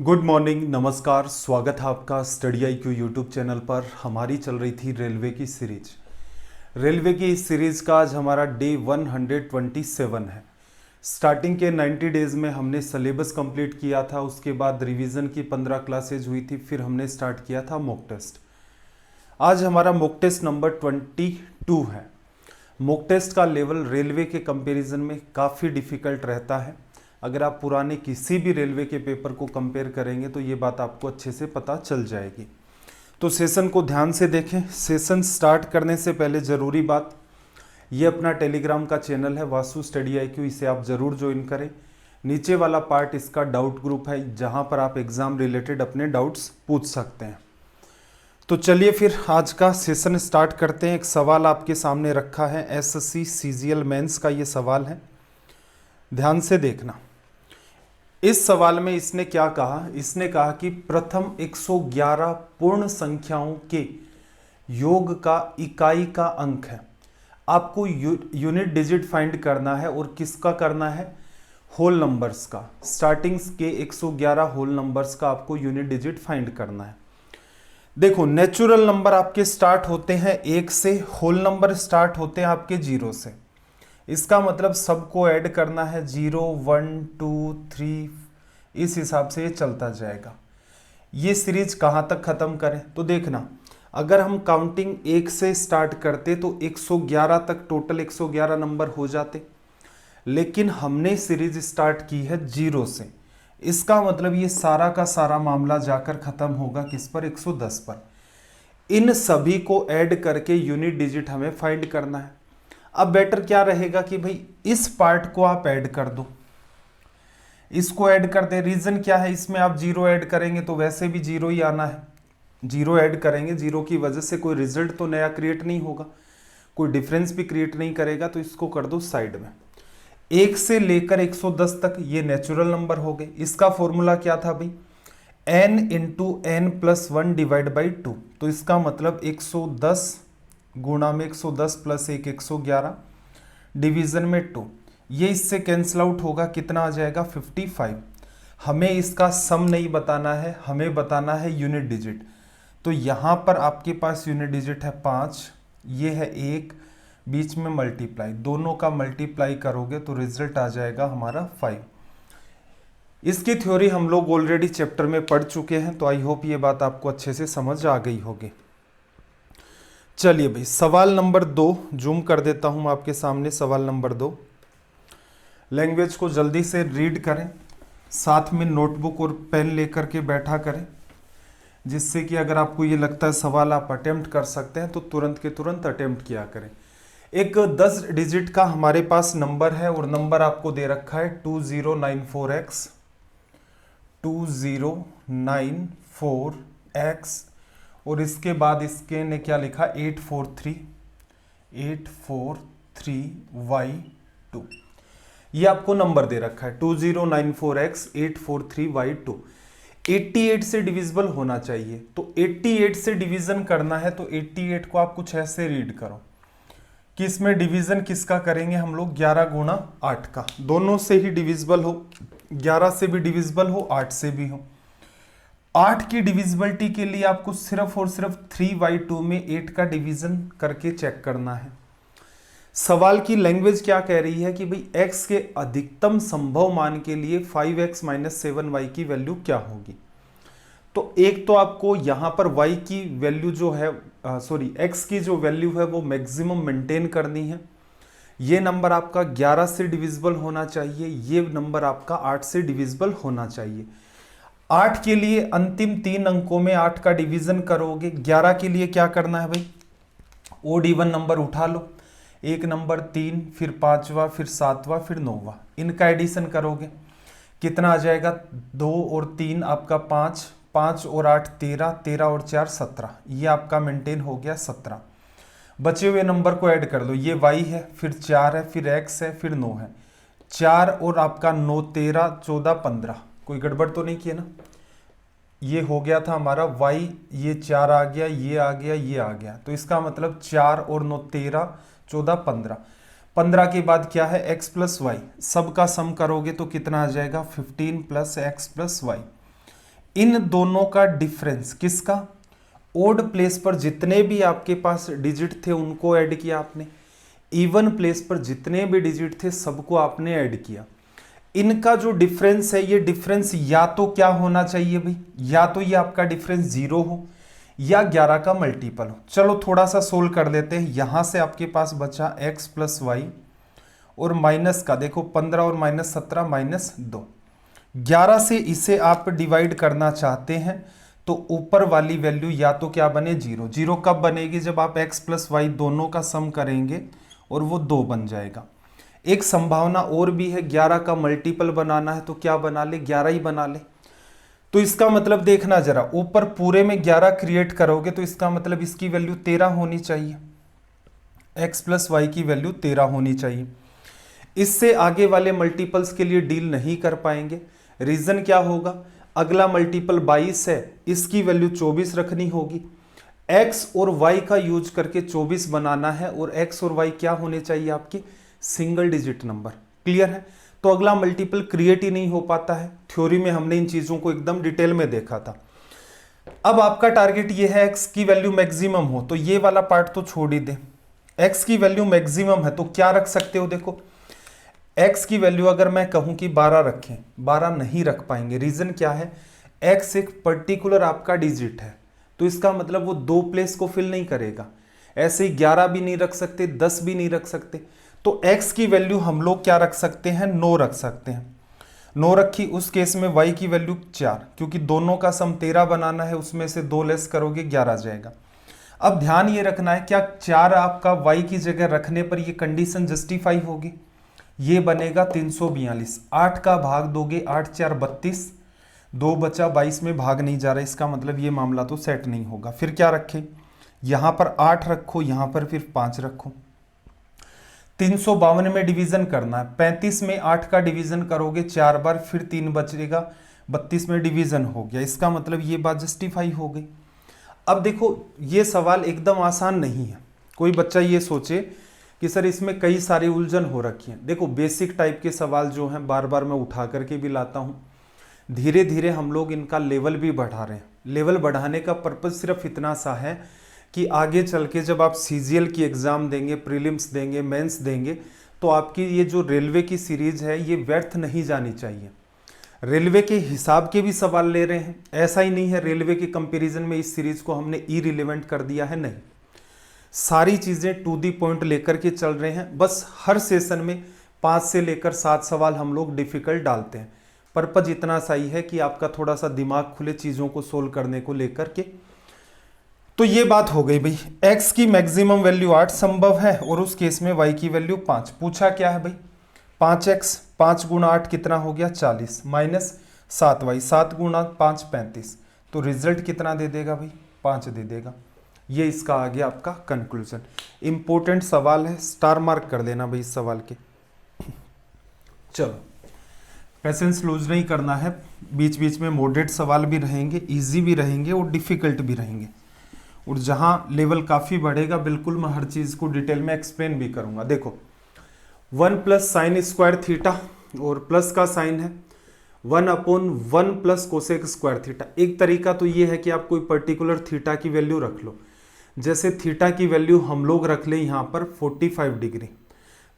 Good morning, नमस्कार, स्वागत है आपका स्टडी IQ यूट्यूब चैनल पर। हमारी चल रही थी रेलवे की सीरीज। रेलवे की इस सीरीज का आज हमारा डे 127 है। स्टार्टिंग के 90 डेज में हमने सिलेबस कंप्लीट किया था, उसके बाद रिवीजन की 15 क्लासेज हुई थी, फिर हमने स्टार्ट किया था मॉक टेस्ट। आज हमारा मॉक टेस्ट नंबर 22 है। मॉक टेस्ट का लेवल रेलवे के कंपैरिजन में काफ़ी डिफ़िकल्ट रहता है। अगर आप पुराने किसी भी रेलवे के पेपर को कंपेयर करेंगे तो ये बात आपको अच्छे से पता चल जाएगी। तो सेशन को ध्यान से देखें। सेशन स्टार्ट करने से पहले ज़रूरी बात, ये अपना टेलीग्राम का चैनल है वासु स्टडी IQ, इसे आप ज़रूर ज्वाइन करें। नीचे वाला पार्ट इसका डाउट ग्रुप है, जहाँ पर आप एग्ज़ाम रिलेटेड अपने डाउट्स पूछ सकते हैं। तो चलिए फिर आज का सेशन स्टार्ट करते हैं। एक सवाल आपके सामने रखा है, SSC CGL मेंस का ये सवाल है, ध्यान से देखना। इस सवाल में इसने क्या कहा? इसने कहा कि प्रथम 111 पूर्ण संख्याओं के योग का इकाई का अंक है। आपको यूनिट डिजिट फाइंड करना है, और किसका करना है? होल नंबर्स का। स्टार्टिंग्स के 111 होल नंबर्स का आपको यूनिट डिजिट फाइंड करना है। देखो, नेचुरल नंबर आपके स्टार्ट होते हैं 1 से, होल नंबर स्टार्ट होते हैं आपके 0 से। इसका मतलब सबको ऐड करना है, 0 1 2 3, इस हिसाब से ये चलता जाएगा। ये सीरीज कहाँ तक ख़त्म करें? तो देखना, अगर हम काउंटिंग 1 से स्टार्ट करते तो 111 तक टोटल 111 नंबर हो जाते, लेकिन हमने सीरीज स्टार्ट की है 0 से। इसका मतलब ये सारा का सारा मामला जाकर ख़त्म होगा किस पर? 110 पर। इन सभी को ऐड करके यूनिट डिजिट हमें फाइंड करना है। अब बेटर क्या रहेगा कि भाई इस पार्ट को आप ऐड कर दो, इसको ऐड कर दे। रीजन क्या है? इसमें आप 0 ऐड करेंगे तो वैसे भी 0 ही आना है। 0 ऐड करेंगे, 0 की वजह से कोई रिजल्ट तो नया क्रिएट नहीं होगा, कोई डिफरेंस भी क्रिएट नहीं करेगा, तो इसको कर दो साइड में। 1 से लेकर 110 तक ये नेचुरल नंबर हो गए। इसका फॉर्मूला क्या था भाई? n into n plus 1 divide by 2। तो इसका मतलब 110 गुणा में 110 प्लस 1 111 डिवीजन में 2। ये इससे कैंसिल आउट होगा, कितना आ जाएगा? 55। हमें इसका सम नहीं बताना है, हमें बताना है यूनिट डिजिट। तो यहाँ पर आपके पास यूनिट डिजिट है 5, ये है 1, बीच में मल्टीप्लाई, दोनों का मल्टीप्लाई करोगे तो रिजल्ट आ जाएगा हमारा 5। इसकी थ्योरी हम लोग ऑलरेडी चैप्टर में पढ़ चुके हैं, तो आई होप ये बात आपको अच्छे से समझ आ गई होगी। चलिए भाई, सवाल नंबर 2 जूम कर देता हूँ आपके सामने। सवाल नंबर 2, लैंग्वेज को जल्दी से रीड करें, साथ में नोटबुक और पेन लेकर के बैठा करें, जिससे कि अगर आपको ये लगता है सवाल आप अटेम्प्ट कर सकते हैं तो तुरंत के तुरंत अटेम्प्ट किया करें। एक 10 डिजिट का हमारे पास नंबर है, और नंबर आपको दे रखा है 2094x 2094x, और इसके बाद इसके ने क्या लिखा? 843y2। ये आपको नंबर दे रखा है 2094x 843y2। 88 से डिविजिबल होना चाहिए, तो 88 से डिवीजन करना है, तो 88 को आप कुछ ऐसे रीड करो कि इसमें डिवीजन किसका करेंगे हम लोग? 11 गुणा 8 का। दोनों से ही डिविजिबल हो, 11 से भी डिविजिबल हो, 8 से भी हो। 8 की डिविजिबिलिटी के लिए आपको सिर्फ और सिर्फ 3y2 में 8 का डिवीजन करके चेक करना है। सवाल की लैंग्वेज क्या कह रही है कि भाई x के अधिकतम संभव मान के लिए 5x - 7y की वैल्यू क्या होगी। तो एक तो आपको यहाँ पर y की वैल्यू जो है, x की जो वैल्यू है वो मैक्सिमम मेंटेन करनी है। ये नंबर आपका 11 से डिविजिबल होना चाहिए, ये नंबर आपका 8 से डिविजिबल होना चाहिए। 8 के लिए अंतिम 3 अंकों में 8 का डिवीजन करोगे। 11 के लिए क्या करना है भाई? ओड इवन नंबर उठा लो, एक नंबर 3, फिर 5वां, फिर 7वां, फिर 9वां, इनका एडिशन करोगे, कितना आ जाएगा? 2 और 3 आपका 5, 5 और 8 13, 13 और 4 17, ये आपका मेंटेन हो गया 17। बचे हुए नंबर को ऐड कर लो, ये y है, फिर 4 है, फिर x है, फिर 9 है। 4 और आपका 9 13 14 15, कोई गड़बड़ तो नहीं किया ना? ये हो गया था हमारा y, ये 4 आ गया, ये आ गया, ये आ गया, तो इसका मतलब 4 और 9 13 14 15। 15 के बाद क्या है? x प्लस वाई, सबका सम करोगे तो कितना आ जाएगा? 15 प्लस x प्लस वाई। इन दोनों का डिफरेंस, किसका, ओड प्लेस पर जितने भी आपके पास डिजिट थे उनको ऐड किया आपने, इवन प्लेस पर जितने भी डिजिट थे सबको आपने ऐड किया। इनका जो डिफरेंस है, ये डिफरेंस या तो क्या होना चाहिए भाई, या तो ये आपका डिफरेंस 0 हो या 11 का मल्टीपल हो। चलो थोड़ा सा सोल्व कर लेते हैं। यहां से आपके पास बचा x प्लस वाई और माइनस का, देखो 15 और माइनस 17 माइनस 2, 11 से इसे आप डिवाइड करना चाहते हैं तो ऊपर वाली वैल्यू या तो क्या बने 0, 0 कब बनेगी, जब आप x प्लस वाई दोनों का सम करेंगे और वो 2 बन जाएगा। एक संभावना और भी है, 11 का मल्टीपल बनाना है तो क्या बना ले, 11 ही बना ले। तो इसका मतलब देखना जरा, ऊपर पूरे में 11 क्रिएट करोगे तो इसका मतलब इसकी वैल्यू 13 होनी चाहिए, x प्लस वाई की वैल्यू 13 होनी चाहिए। इससे आगे वाले मल्टीपल्स के लिए डील नहीं कर पाएंगे। रीजन क्या होगा, अगला मल्टीपल 22 है, इसकी वैल्यू 24 रखनी होगी। x और y का यूज करके 24 बनाना है और x और y क्या होने चाहिए आपकी, सिंगल डिजिट नंबर। क्लियर है, तो अगला मल्टीपल क्रिएट ही नहीं हो पाता है। थ्योरी में हमने इन चीजों को एकदम डिटेल में देखा था। अब आपका टारगेट ये है x की वैल्यू मैक्सिमम हो, तो ये वाला पार्ट तो छोड़ ही दे। x की वैल्यू मैक्सिमम है तो क्या रख सकते हो, देखो x की वैल्यू अगर मैं कहूं कि 12 रखें, 12 नहीं रख पाएंगे। रीजन क्या है, x एक पर्टिकुलर आपका डिजिट है तो इसका मतलब वो 2 प्लेस को फिल नहीं करेगा। ऐसे ही 11 भी नहीं रख सकते, 10 भी नहीं रख सकते। तो x की वैल्यू हम लोग क्या रख सकते हैं, 9 रख सकते हैं। 9 रखी, उस केस में y की वैल्यू 4, क्योंकि दोनों का सम 13 बनाना है, उसमें से 2 लेस करोगे 11 जाएगा। अब ध्यान ये रखना है, क्या 4 आपका y की जगह रखने पर ये कंडीशन जस्टिफाई होगी, ये बनेगा 342। 8 का भाग दोगे, 8 4 32, 2 बचा, 22 में भाग नहीं जा रहा, इसका मतलब ये मामला तो सेट नहीं होगा। फिर क्या रखें, यहां पर 8 रखो, यहां पर फिर 5 रखो। 352 में डिवीजन करना है, 35 में 8 का डिवीजन करोगे 4 बार, फिर 3 बचेगा, 32 में डिवीजन हो गया। इसका मतलब ये बात जस्टिफाई हो गई। अब देखो ये सवाल एकदम आसान नहीं है। कोई बच्चा ये सोचे कि सर इसमें कई सारी उलझन हो रखी है। देखो बेसिक टाइप के सवाल जो हैं बार बार मैं उठा करके भी लाता हूँ। धीरे धीरे हम लोग इनका लेवल भी बढ़ा रहे हैं। लेवल बढ़ाने का पर्पज सिर्फ इतना सा है कि आगे चल के जब आप सीजीएल की एग्ज़ाम देंगे, प्रीलिम्स देंगे, मेंस देंगे, तो आपकी ये जो रेलवे की सीरीज है ये व्यर्थ नहीं जानी चाहिए। रेलवे के हिसाब के भी सवाल ले रहे हैं, ऐसा ही नहीं है रेलवे के कंपैरिजन में इस सीरीज को हमने इरिलेवेंट कर दिया है, नहीं। सारी चीज़ें टू दी पॉइंट लेकर के चल रहे हैं। बस हर सेशन में 5 से लेकर 7 सवाल हम लोग डिफ़िकल्ट डालते हैं। पर्पज इतना सा ही है कि आपका थोड़ा सा दिमाग खुले चीज़ों को सोल्व करने को लेकर के। तो ये बात हो गई भाई, x की मैक्सिमम वैल्यू 8 संभव है और उस केस में y की वैल्यू 5। पूछा क्या है भाई, 5x, 5 गुणा 8 कितना हो गया 40, माइनस 7y, 7 गुणा 5 35। तो रिजल्ट कितना दे देगा भाई, 5 दे देगा। ये इसका आ गया आपका कंक्लूजन। इंपॉर्टेंट सवाल है, स्टार मार्क कर देना भाई इस सवाल के। चलो पेशेंस लूज नहीं करना है, बीच बीच में मॉडरेट सवाल भी रहेंगे, इजी भी रहेंगे और डिफिकल्ट भी रहेंगे। और जहाँ लेवल काफ़ी बढ़ेगा बिल्कुल मैं हर चीज़ को डिटेल में एक्सप्लेन भी करूँगा। देखो 1 प्लस साइन स्क्वायर थीटा और प्लस का साइन है 1/1 प्लस कोसेक स्क्वायर थीटा। एक तरीका तो ये है कि आप कोई पर्टिकुलर थीटा की वैल्यू रख लो। जैसे थीटा की वैल्यू हम लोग रख लें यहाँ पर 45 डिग्री,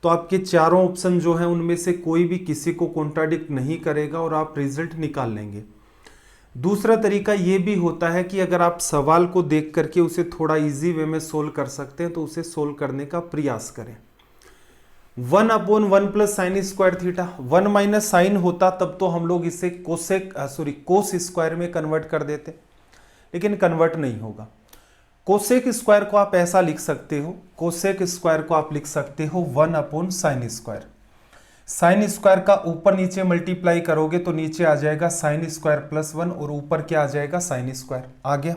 तो आपके चारों ऑप्शन जो हैं उनमें से कोई भी किसी को कॉन्ट्राडिक्ट नहीं करेगा और आप रिजल्ट निकाल लेंगे। दूसरा तरीका ये भी होता है कि अगर आप सवाल को देख करके उसे थोड़ा इजी वे में सोल्व कर सकते हैं तो उसे सोल्व करने का प्रयास करें। 1/1 plus sine square theta, 1 minus sine होता तब तो हम लोग इसे कोस स्क्वायर में कन्वर्ट कर देते, लेकिन कन्वर्ट नहीं होगा। कोसेक स्क्वायर को आप ऐसा लिख सकते हो, कोसेक स्क्वायर को आप लिख सकते हो 1/साइन स्क्वायर। साइन स्क्वायर का ऊपर नीचे मल्टीप्लाई करोगे तो नीचे आ जाएगा साइन स्क्वायर प्लस 1 और ऊपर क्या आ जाएगा साइन स्क्वायर आ गया।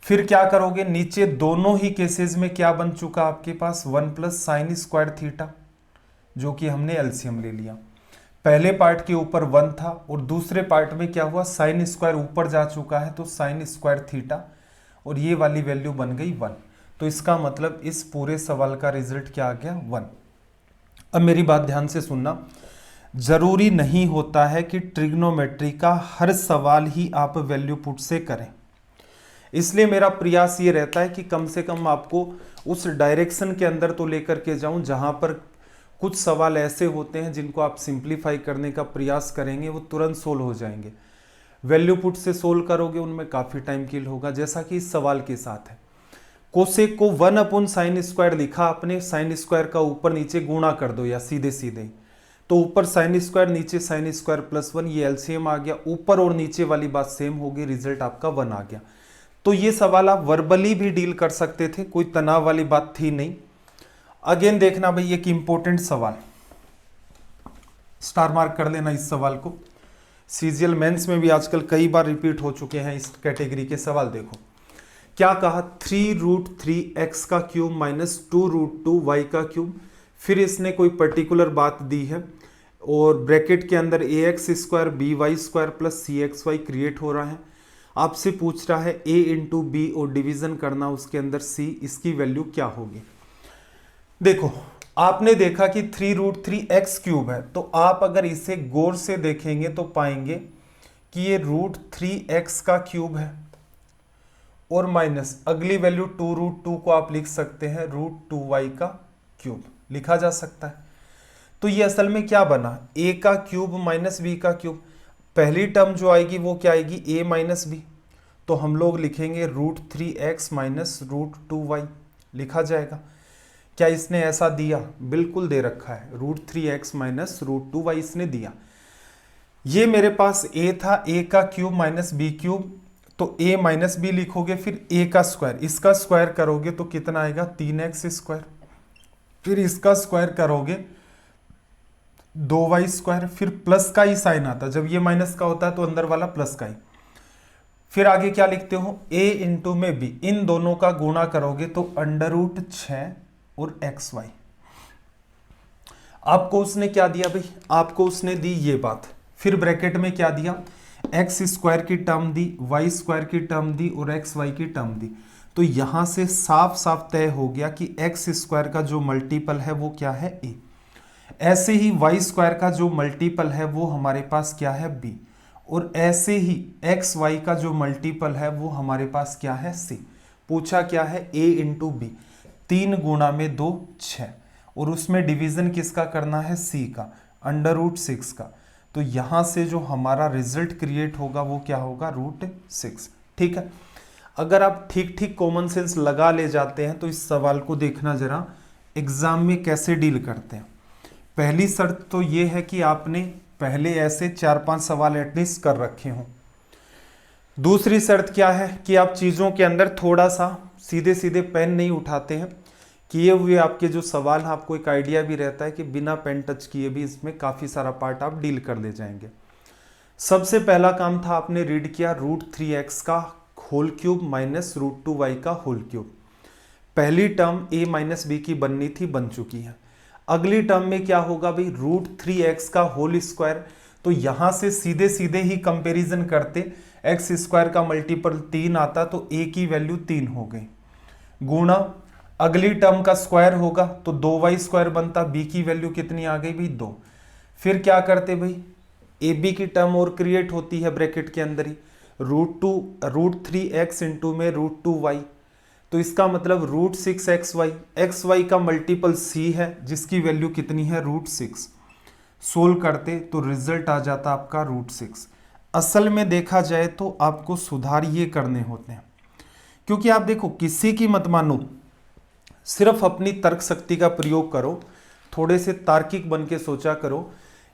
फिर क्या करोगे, नीचे दोनों ही केसेस में क्या बन चुका आपके पास 1 प्लस साइन स्क्वायर थीटा, जो कि हमने एलसीएम ले लिया। पहले पार्ट के ऊपर 1 था और दूसरे पार्ट में क्या हुआ, साइन स्क्वायर ऊपर जा चुका है तो साइन स्क्वायर थीटा और ये वाली वैल्यू बन गई 1। तो इसका मतलब इस पूरे सवाल का रिजल्ट क्या आ गया 1। अब मेरी बात ध्यान से सुनना, जरूरी नहीं होता है कि ट्रिग्नोमेट्री का हर सवाल ही आप वैल्यू पुट से करें, इसलिए मेरा प्रयास ये रहता है कि कम से कम आपको उस डायरेक्शन के अंदर तो लेकर के जाऊं जहां पर कुछ सवाल ऐसे होते हैं जिनको आप सिंप्लीफाई करने का प्रयास करेंगे वो तुरंत सोल्व हो जाएंगे। वैल्यू पुट से सोल्व करोगे उनमें काफ़ी टाइम किल होगा, जैसा कि इस सवाल के साथ है। कोसेक को 1/sin² लिखा आपने, साइन स्क्वायर का ऊपर नीचे गुणा कर दो या सीधे सीधे, तो ऊपर sin² नीचे sin² +1, ये एलसीएम आ गया, ऊपर और नीचे वाली बात सेम होगी, रिजल्ट आपका 1 आ गया। तो ये सवाल आप वर्बली भी डील कर सकते थे, कोई तनाव वाली बात थी नहीं। अगेन देखना भाई एक इंपॉर्टेंट सवाल, स्टार मार्क कर लेना इस सवाल को, सीजीएल मेंस में भी आजकल कई बार रिपीट हो चुके हैं इस कैटेगरी के सवाल। देखो क्या कहा, 3√3x का क्यूब माइनस 2√2y का क्यूब, फिर इसने कोई पर्टिकुलर बात दी है और ब्रैकेट के अंदर ax² by² plus cxy create हो रहा है। आपसे पूछ रहा है a इंटू बी और डिवीजन करना उसके अंदर c, इसकी वैल्यू क्या होगी। देखो आपने देखा कि 3√3x³ है, तो आप अगर इसे गौर से देखेंगे तो पाएंगे कि ये √3x का क्यूब है और माइनस अगली वैल्यू 2√2 को आप लिख सकते हैं √2y का क्यूब लिखा जा सकता है। तो ये असल में क्या बना, a का क्यूब माइनस b का क्यूब। पहली टर्म जो आएगी वो क्या आएगी, a माइनस बी, तो हम लोग लिखेंगे √3x माइनस √2y लिखा जाएगा। क्या इसने ऐसा दिया, बिल्कुल दे रखा है, √3x माइनस √2y इसने दिया। ये मेरे पास a था, a का क्यूब माइनस b क्यूब, तो a माइनस बी लिखोगे, फिर a का स्क्वायर, इसका स्क्वायर करोगे तो कितना आएगा 3x², फिर इसका स्क्वायर करोगे 2y², फिर प्लस का ही साइन आता, जब ये माइनस का होता है तो अंदर वाला प्लस का ही। फिर आगे क्या लिखते हो, a इंटू में b, इन दोनों का गुणा करोगे तो √6 और xy। आपको उसने क्या दिया भाई, आपको उसने दी ये बात, फिर ब्रैकेट में क्या दिया, x² की टर्म दी, y² की टर्म दी और xy की टर्म दी। तो यहां से साफ साफ तय हो गया कि x² का जो मल्टीपल है वो क्या है a, ऐसे ही y² का जो मल्टीपल है वो हमारे पास क्या है b, और ऐसे ही xy का जो मल्टीपल है वो हमारे पास क्या है c। पूछा क्या है, a इंटू बी, 3 गुणा में 2 6, और उसमें डिवीजन किसका करना है, c का, √6 का। तो यहां से जो हमारा रिजल्ट क्रिएट होगा वो क्या होगा, √6। ठीक है, अगर आप ठीक ठीक कॉमन सेंस लगा ले जाते हैं तो इस सवाल को देखना जरा एग्जाम में कैसे डील करते हैं। पहली शर्त तो ये है कि आपने पहले ऐसे 4-5 सवाल एटलीस्ट कर रखे हों। दूसरी शर्त क्या है कि आप चीज़ों के अंदर थोड़ा सा सीधे सीधे पेन नहीं उठाते हैं, किए हुए आपके जो सवाल हैं आपको एक आइडिया भी रहता है कि बिना पेन टच किए भी इसमें काफ़ी सारा पार्ट आप डील कर ले जाएंगे। सबसे पहला काम था आपने रीड किया √3x का होल क्यूब माइनस √2y का होल क्यूब। पहली टर्म a माइनस बी की बननी थी, बन चुकी है। अगली टर्म में क्या होगा भाई, √3x का होल स्क्वायर, तो यहां से सीधे सीधे ही कंपैरिजन करते x² का मल्टीपल 3 आता तो a की वैल्यू 3 हो गई, गुणा अगली टर्म का स्क्वायर होगा तो 2y² बनता, b की वैल्यू कितनी आ गई भाई 2। फिर क्या करते भाई, ab की टर्म और क्रिएट होती है ब्रैकेट के अंदर ही, √3x इंटू में √2y, तो इसका मतलब √6xy, xy का मल्टीपल c है जिसकी वैल्यू कितनी है √6। सोल्व करते तो रिजल्ट आ जाता आपका √6। असल में देखा जाए तो आपको सुधार ये करने होते हैं, क्योंकि आप देखो किसी की मत मानो, सिर्फ अपनी तर्क शक्ति का प्रयोग करो, थोड़े से तार्किक बन के सोचा करो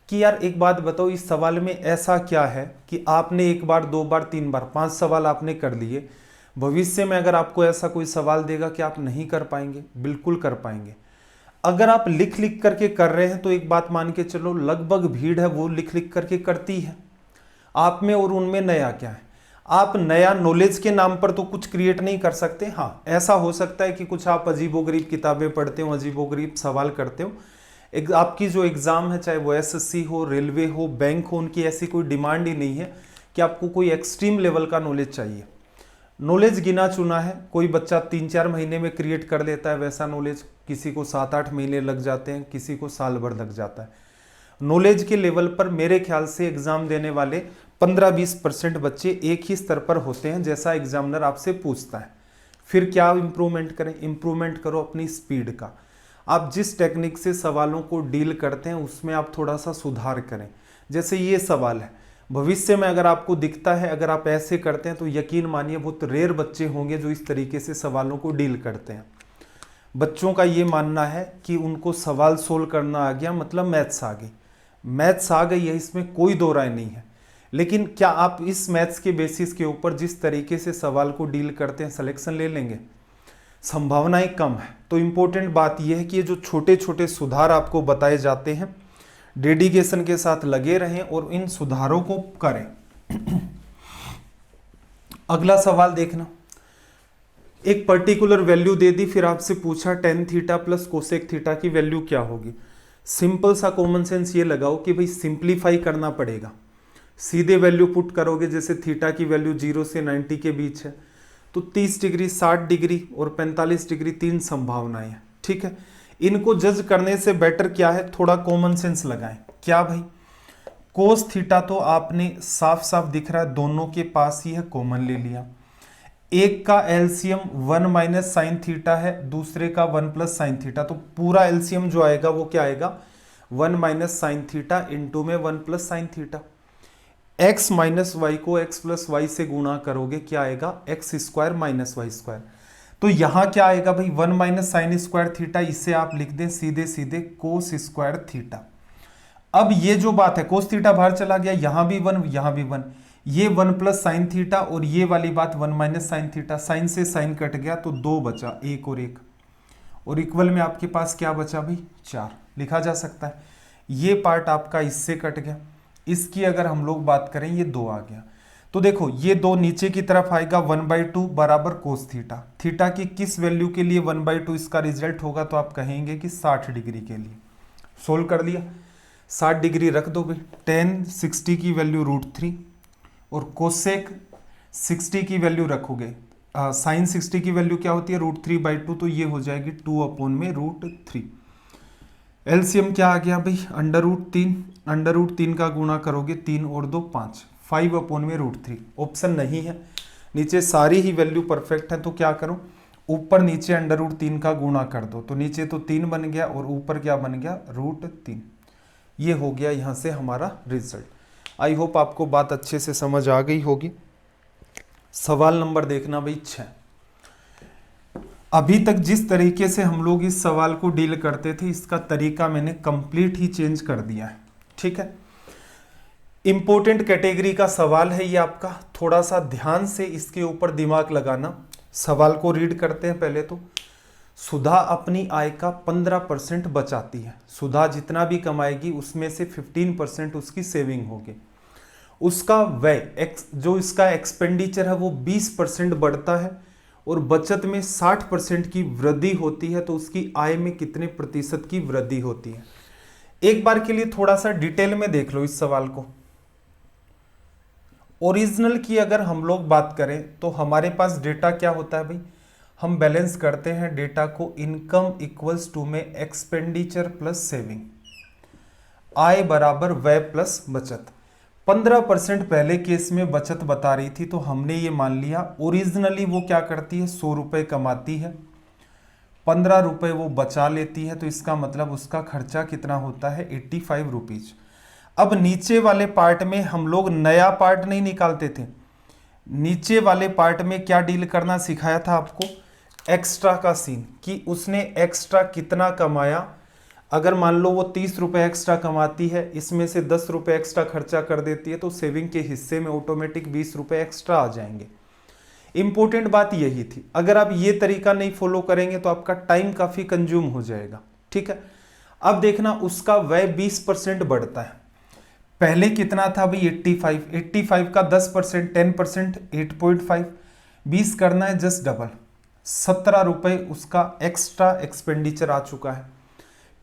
कि यार एक बात बताओ, इस सवाल में ऐसा क्या है कि आपने 1 बार 2 बार 3 बार 5 सवाल आपने कर लिए, भविष्य में अगर आपको ऐसा कोई सवाल देगा कि आप नहीं कर पाएंगे, बिल्कुल कर पाएंगे। अगर आप लिख लिख करके कर रहे हैं तो एक बात मान के चलो, लगभग भीड़ है वो लिख लिख करके करती है, आप में और उनमें नया क्या है। आप नया नॉलेज के नाम पर तो कुछ क्रिएट नहीं कर सकते। हाँ, ऐसा हो सकता है कि कुछ आप अजीबोगरीब किताबें पढ़ते हो, अजीबोगरीब सवाल करते हो, आपकी जो एग्ज़ाम है चाहे वो एसएससी हो, रेलवे हो, बैंक हो, उनकी ऐसी कोई डिमांड ही नहीं है कि आपको कोई एक्सट्रीम लेवल का नॉलेज चाहिए। नॉलेज गिना चुना है, कोई बच्चा 3-4 महीने में क्रिएट कर लेता है वैसा नॉलेज, किसी को 7-8 महीने लग जाते हैं, किसी को साल भर लग जाता है। नॉलेज के लेवल पर मेरे ख्याल से एग्जाम देने वाले 15-20% बच्चे एक ही स्तर पर होते हैं जैसा एग्जामिनर आपसे पूछता है। फिर क्या इंप्रूवमेंट करें? इंप्रूवमेंट करो अपनी स्पीड का। आप जिस टेक्निक से सवालों को डील करते हैं उसमें आप थोड़ा सा सुधार करें। जैसे ये सवाल है, भविष्य में अगर आपको दिखता है अगर आप ऐसे करते हैं तो यकीन मानिए बहुत रेयर बच्चे होंगे जो इस तरीके से सवालों को डील करते हैं। बच्चों का ये मानना है कि उनको सवाल सोल्व करना आ गया मतलब मैथ्स आ गई। मैथ्स आ गई है, इसमें कोई दो राय नहीं है, लेकिन क्या आप इस मैथ्स के बेसिस के ऊपर जिस तरीके से सवाल को डील करते हैं सिलेक्शन ले लेंगे? संभावनाएं कम है। तो इम्पोर्टेंट बात यह है कि ये जो छोटे छोटे सुधार आपको बताए जाते हैं, डेडिकेशन के साथ लगे रहें और इन सुधारों को करें। अगला सवाल देखना, एक पर्टिकुलर वैल्यू दे दी, फिर आपसे पूछा tan theta plus cosec theta की वैल्यू क्या होगी। सिंपल सा कॉमन सेंस ये लगाओ कि भाई सिंप्लीफाई करना पड़ेगा। सीधे वैल्यू पुट करोगे, जैसे थीटा की वैल्यू 0 से 90 के बीच है तो 30 डिग्री, 60 डिग्री और 45 डिग्री, तीन संभावनाएं हैं। ठीक है, इनको जज करने से बेटर क्या है, थोड़ा कॉमन सेंस लगाएं। क्या भाई, कोस थीटा तो आपने साफ साफ दिख रहा है दोनों के पास ही है, कॉमन ले लिया। एक का एलसीएम 1 माइनस साइन थीटा है, दूसरे का 1 प्लस साइन थीटा, तो पूरा एलसीएम जो आएगा वो क्या आएगा, 1 माइनस साइन थीटा इंटू में 1 plus sine theta. x minus y को x प्लस वाई से गुणा करोगे, क्या आएगा, x square minus y square. तो यहां क्या आएगा भाई, 1 माइनस साइन स्क्वायर थीटा, इसे आप लिख दें सीधे सीधे कोस स्क्वायर थीटा। अब ये जो बात है, कोस थीटा बाहर चला गया, यहां भी 1 यहां भी 1, ये 1 प्लस साइन थीटा और ये वाली बात 1 माइनस साइन थीटा, साइन से साइन कट गया तो 2 बचा, 1 और 1, और इक्वल में आपके पास क्या बचा भाई, 4 लिखा जा सकता है। ये पार्ट आपका इससे कट गया, इसकी अगर हम लोग बात करें ये 2 आ गया, तो देखो ये 2 नीचे की तरफ आएगा, 1/2 बराबर कोस थीटा। थीटा की किस वैल्यू के लिए 1/2 इसका रिजल्ट होगा, तो आप कहेंगे कि 60 डिग्री के लिए। सोल्व कर लिया, 60 डिग्री रख दो भाई, टेन 60 की वैल्यू √3 और कोसेक 60 की वैल्यू रखोगे, साइन 60 की वैल्यू क्या होती है, √3/2, तो ये हो जाएगी 2/√3। एलसीएम क्या आ गया भाई, √3 का गुणा करोगे 3 और 2 5, 5/√3। ऑप्शन नहीं है, नीचे सारी ही वैल्यू परफेक्ट है, तो क्या करो, ऊपर नीचे √3 का गुणा कर दो, तो नीचे तो 3 बन गया और ऊपर क्या बन गया, √3। ये हो गया यहां से हमारा रिजल्ट। आई होप आपको बात अच्छे से समझ आ गई होगी। सवाल नंबर देखना भाई 6। अभी तक जिस तरीके से हम लोग इस सवाल को डील करते थे, इसका तरीका मैंने कंप्लीट ही चेंज कर दिया है। ठीक है, इंपॉर्टेंट कैटेगरी का सवाल है ये आपका, थोड़ा सा ध्यान से इसके ऊपर दिमाग लगाना। सवाल को रीड करते हैं पहले तो। सुधा अपनी आय का 15% बचाती है। सुधा जितना भी कमाएगी उसमें से 15% उसकी सेविंग होगी। उसका व्यय जो इसका एक्सपेंडिचर है वो 20% बढ़ता है और बचत में 60% की वृद्धि होती है, तो उसकी आय में कितने प्रतिशत की वृद्धि होती है। एक बार के लिए थोड़ा सा डिटेल में देख लो इस सवाल को। ओरिजिनल की अगर हम लोग बात करें तो हमारे पास डेटा क्या होता है भाई, हम बैलेंस करते हैं डेटा को, इनकम इक्वल्स टू में एक्सपेंडिचर प्लस सेविंग, आय बराबर व्यय प्लस बचत। 15% पहले केस में बचत बता रही थी, तो हमने ये मान लिया ओरिजिनली वो क्या करती है, 100 रुपये कमाती है, 15 रुपये वो बचा लेती है, तो इसका मतलब उसका खर्चा कितना होता है, 85 रुपीज। अब नीचे वाले पार्ट में हम लोग नया पार्ट नहीं निकालते थे, नीचे वाले पार्ट में क्या डील करना सिखाया था आपको, एक्स्ट्रा का सीन, कि उसने एक्स्ट्रा कितना कमाया। अगर मान लो वो 30 रुपये एक्स्ट्रा कमाती है, इसमें से 10 रुपये एक्स्ट्रा खर्चा कर देती है, तो सेविंग के हिस्से में ऑटोमेटिक 20 रुपये एक्स्ट्रा आ जाएंगे। इंपॉर्टेंट बात यही थी, अगर आप ये तरीका नहीं फॉलो करेंगे तो आपका टाइम काफी कंज्यूम हो जाएगा। ठीक है, अब देखना उसका व्यय 20% बढ़ता है। पहले कितना था भाई, 85 का 10%, 10% 8.5, 20 करना है जस्ट डबल, 17 रुपये उसका एक्स्ट्रा एक्सपेंडिचर आ चुका है।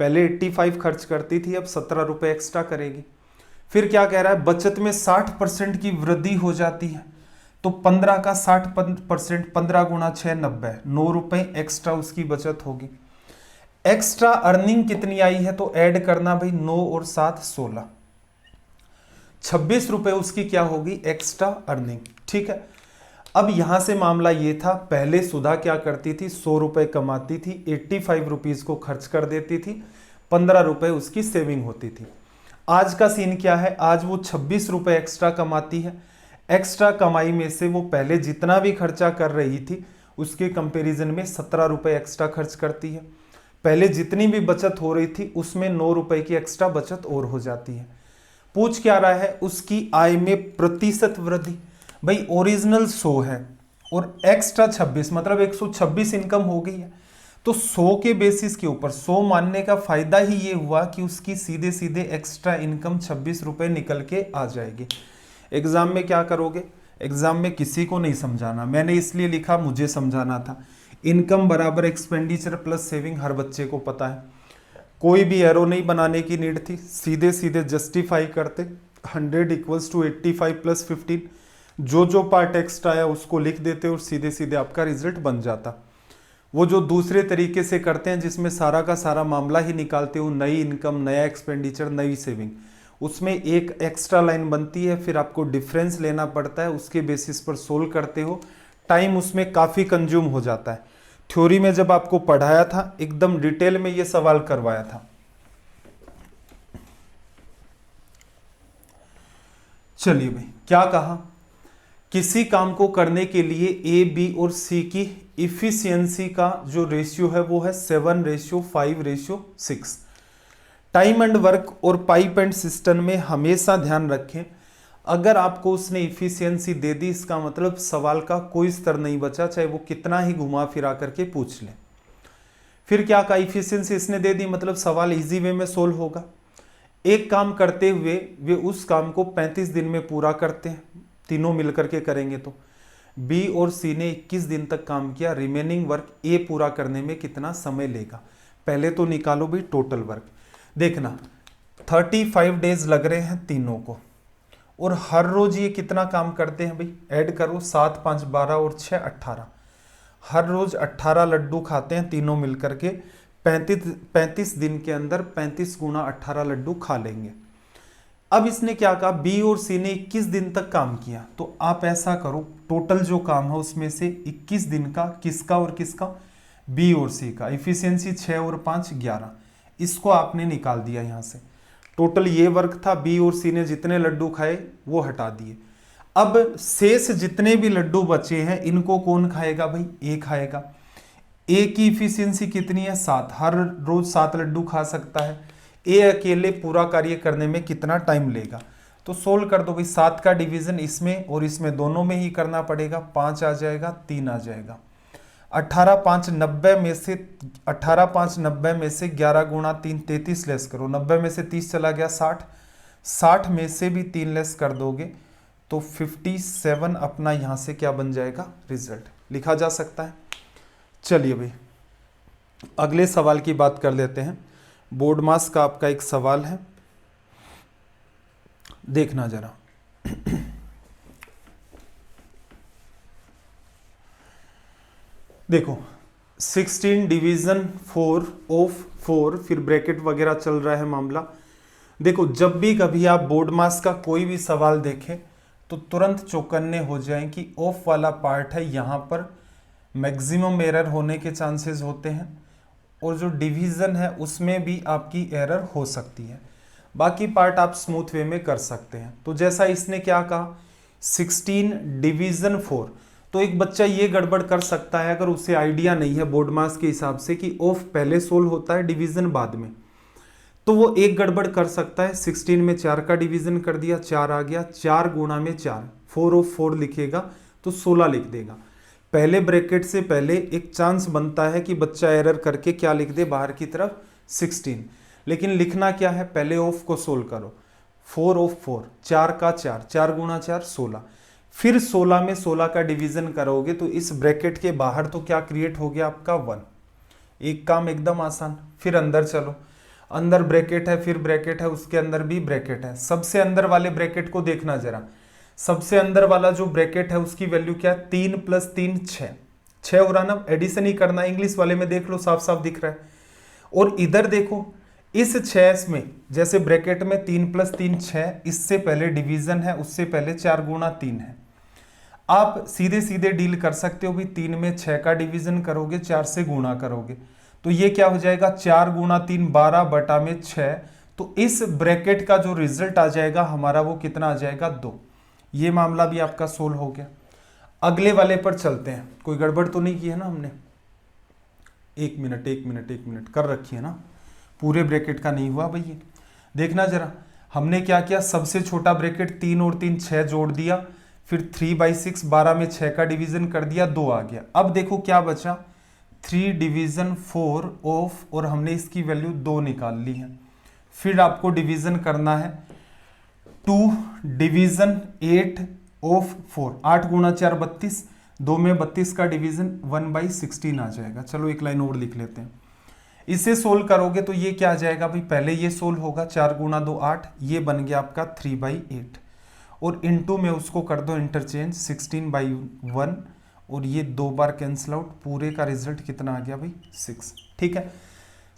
पहले 85 खर्च करती थी, अब 17 रुपये एक्स्ट्रा करेगी। फिर क्या कह रहा है, बचत में 60% की वृद्धि हो जाती है, तो 15 का 60%, 15 गुणा 6 90, 9 रुपये एक्स्ट्रा उसकी बचत होगी। एक्स्ट्रा अर्निंग कितनी आई है तो ऐड करना भाई, 9 और 7 16, 26 रुपए उसकी क्या होगी एक्स्ट्रा अर्निंग। ठीक है, अब यहां से मामला ये था, पहले सुधा क्या करती थी, 100 रुपए कमाती थी, 85 रुपीज को खर्च कर देती थी, 15 रुपए उसकी सेविंग होती थी। आज का सीन क्या है, आज वो 26 रुपए एक्स्ट्रा कमाती है। एक्स्ट्रा कमाई में से वो पहले जितना भी खर्चा कर रही थी उसके कंपैरिजन में 17 रुपए एक्स्ट्रा खर्च करती है। पहले जितनी भी बचत हो रही थी उसमें 9 रुपए की एक्स्ट्रा बचत और हो जाती है। पूछ क्या रहा है, उसकी आय में प्रतिशत वृद्धि। भाई ओरिजिनल 100 है और एक्स्ट्रा 26 मतलब 126 इनकम हो गई है, तो 100 के बेसिस के ऊपर 100 मानने का फायदा ही ये हुआ कि उसकी सीधे सीधे एक्स्ट्रा इनकम 26 रुपए निकल के आ जाएगी। एग्जाम में क्या करोगे, एग्जाम में किसी को नहीं समझाना, मैंने इसलिए लिखा मुझे समझाना था। इनकम बराबर एक्सपेंडिचर प्लस सेविंग हर बच्चे को पता है, कोई भी एरो नहीं बनाने की नीड थी, सीधे सीधे जस्टिफाई करते 100 इक्वल्स टू 85 प्लस 15, जो पार्ट एक्स्ट्रा आया उसको लिख देते और सीधे सीधे आपका रिजल्ट बन जाता। वो जो दूसरे तरीके से करते हैं जिसमें सारा का सारा मामला ही निकालते हो, नई इनकम, नया एक्सपेंडिचर, नई सेविंग, उसमें एक एक्स्ट्रा लाइन बनती है, फिर आपको डिफरेंस लेना पड़ता है, उसके बेसिस पर सोल्व करते हो, टाइम उसमें काफ़ी कंज्यूम हो जाता है। थ्योरी में जब आपको पढ़ाया था एकदम डिटेल में ये सवाल करवाया था। चलिए भाई, क्या कहा, किसी काम को करने के लिए ए, बी और सी की इफिशियंसी का जो रेशियो है वो है 7:5:6। टाइम एंड वर्क और पाइप एंड सिस्टम में हमेशा ध्यान रखें, अगर आपको उसने इफिशियंसी दे दी इसका मतलब सवाल का कोई स्तर नहीं बचा, चाहे वो कितना ही घुमा फिरा करके पूछ ले। फिर क्या कहा, इफिशियंसी इसने दे दी मतलब सवाल इजी वे में सोल्व होगा। एक काम करते हुए वे उस काम को 35 दिन में पूरा करते हैं, तीनों मिलकर के करेंगे तो। बी और सी ने 21 दिन तक काम किया, रिमेनिंग वर्क ए पूरा करने में कितना समय लेगा। पहले तो निकालो भाई टोटल वर्क, देखना 35 डेज लग रहे हैं तीनों को, और हर रोज ये कितना काम करते हैं भाई, ऐड करो 7 5 12 और 6 18, हर रोज 18 लड्डू खाते हैं तीनों मिलकर के। 35 दिन के अंदर 35 गुना 18 लड्डू खा लेंगे। अब इसने क्या कहा, बी और सी ने 21 दिन तक काम किया, तो आप ऐसा करो टोटल जो काम है उसमें से 21 दिन का किसका और किसका, बी और सी का। इफिशियंसी 6 और 5 11, इसको आपने निकाल दिया यहाँ से। टोटल ये वर्क था, बी और सी ने जितने लड्डू खाए वो हटा दिए। अब शेष जितने भी लड्डू बचे हैं इनको कौन खाएगा भाई, ए खाएगा। ए की इफिशियंसी कितनी है 7, हर रोज 7 लड्डू खा सकता है। ए अकेले पूरा कार्य करने में कितना टाइम लेगा, तो सोल्व कर दो भाई। 7 का डिवीजन इसमें और इसमें दोनों में ही करना पड़ेगा, 5 आ जाएगा 3 आ जाएगा। 18 5 90 में से 18 5 90 में से 11 गुणा 3 33 लेस करो, 90 में से 30 चला गया 60, 60 में से भी 3 लेस कर दोगे तो 57 अपना यहाँ से क्या बन जाएगा, रिजल्ट लिखा जा सकता है। चलिए भाई अगले सवाल की बात कर लेते हैं। बोर्ड मास का आपका एक सवाल है, देखना जरा। देखो 16 डिवीजन 4 ऑफ 4, फिर ब्रैकेट वगैरह चल रहा है मामला। देखो जब भी कभी आप बोर्ड मास का कोई भी सवाल देखें तो तुरंत चौकन्ने हो जाएं कि ऑफ वाला पार्ट है, यहाँ पर मैक्सिमम एरर होने के चांसेस होते हैं, और जो डिवीज़न है उसमें भी आपकी एरर हो सकती है। बाकी पार्ट आप स्मूथ वे में कर सकते हैं। तो जैसा इसने क्या कहा 16 डिवीज़न 4, तो एक बच्चा ये गड़बड़ कर सकता है अगर उसे आइडिया नहीं है बोर्ड मास के हिसाब से कि ऑफ पहले सोल्व होता है डिवीज़न बाद में, तो वो एक गड़बड़ कर सकता है। 16 में 4 का डिवीज़न कर दिया, 4 आ गया, 4 गुणा में 4, 4 ऑफ 4 लिखेगा तो 16 लिख देगा। पहले ब्रैकेट से पहले एक चांस बनता है कि बच्चा एरर करके क्या लिख दे बाहर की तरफ 16, लेकिन लिखना क्या है, पहले ऑफ को सोल्व करो। 4 ऑफ 4, 4 का 4, 4 गुणा 4 16, फिर 16 में 16 का डिवीजन करोगे तो इस ब्रैकेट के बाहर तो क्या क्रिएट हो गया आपका 1। एक काम एकदम आसान। फिर अंदर चलो, अंदर ब्रैकेट है, फिर ब्रैकेट है, उसके अंदर भी ब्रैकेट है। सबसे अंदर वाले ब्रैकेट को देखना जरा, सबसे अंदर वाला जो ब्रैकेट है उसकी वैल्यू क्या है, 3 + 3 6, 6 हो रहा ना, एडिशन ही करना है। इंग्लिश वाले में देख लो साफ साफ दिख रहा है। और इधर देखो इस 6 में जैसे ब्रैकेट में 3 + 3 6, इससे पहले डिवीजन है, उससे पहले 4 × 3 है। आप सीधे सीधे डील कर सकते हो भी 3 में 6 का डिवीजन करोगे, 4 से गुणा करोगे, तो ये क्या हो जाएगा 4 × 3 12/6। तो इस ब्रैकेट का जो रिजल्ट आ जाएगा हमारा वो कितना आ जाएगा 2। ये मामला भी आपका सोल्व हो गया। अगले वाले पर चलते हैं। कोई गड़बड़ तो नहीं की है ना हमने? एक मिनट कर रखी है ना, पूरे ब्रैकेट का नहीं हुआ भैया। देखना जरा, हमने क्या किया, सबसे छोटा ब्रैकेट 3 और 3 6 जोड़ दिया, फिर 3/6 12 में 6 का डिवीजन कर दिया, 2 आ गया। अब देखो क्या बचा, 3 डिवीजन 4 ऑफ, और हमने इसकी वैल्यू 2 निकाल ली है। फिर आपको डिवीजन करना है 2 डिवीजन 8 ऑफ 4, 8 × 4 32, 2 में 32 का डिवीजन 1/16 आ जाएगा। चलो एक लाइन और लिख लेते हैं। इसे सोल्व करोगे तो ये क्या आ जाएगा भाई, पहले ये सोल्व होगा, 4 × 2 8, ये बन गया आपका 3/8, और इनटू में उसको कर दो इंटरचेंज 16/1, और ये 2 बार कैंसिल आउट, पूरे का रिजल्ट कितना आ गया भाई 6। ठीक है,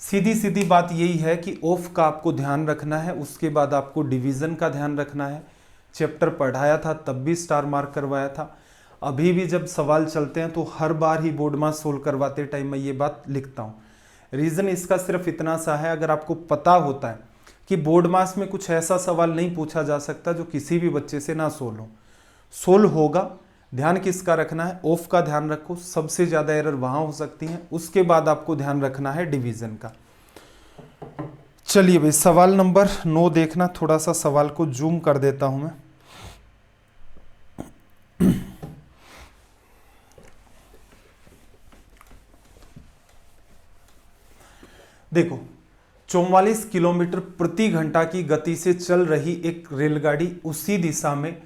सीधी सीधी बात यही है कि ऑफ का आपको ध्यान रखना है, उसके बाद आपको डिवीजन का ध्यान रखना है। चैप्टर पढ़ाया था तब भी स्टार मार्क करवाया था, अभी भी जब सवाल चलते हैं तो हर बार ही बोर्ड मार्क्स सोल्व करवाते टाइम मैं ये बात लिखता हूँ। रीज़न इसका सिर्फ इतना सा है, अगर आपको पता होता है कि बोर्ड मार्क्स में कुछ ऐसा सवाल नहीं पूछा जा सकता जो किसी भी बच्चे से ना सोल्व हो, सोल्व होगा। ध्यान किसका रखना है, ऑफ का ध्यान रखो, सबसे ज़्यादा एरर वहाँ हो सकती है। उसके बाद आपको ध्यान रखना है डिवीज़न का। चलिए भाई सवाल नंबर 9 देखना, थोड़ा सा सवाल को जूम कर देता हूँ मैं। देखो 44 किलोमीटर प्रति घंटा की गति से चल रही एक रेलगाड़ी उसी दिशा में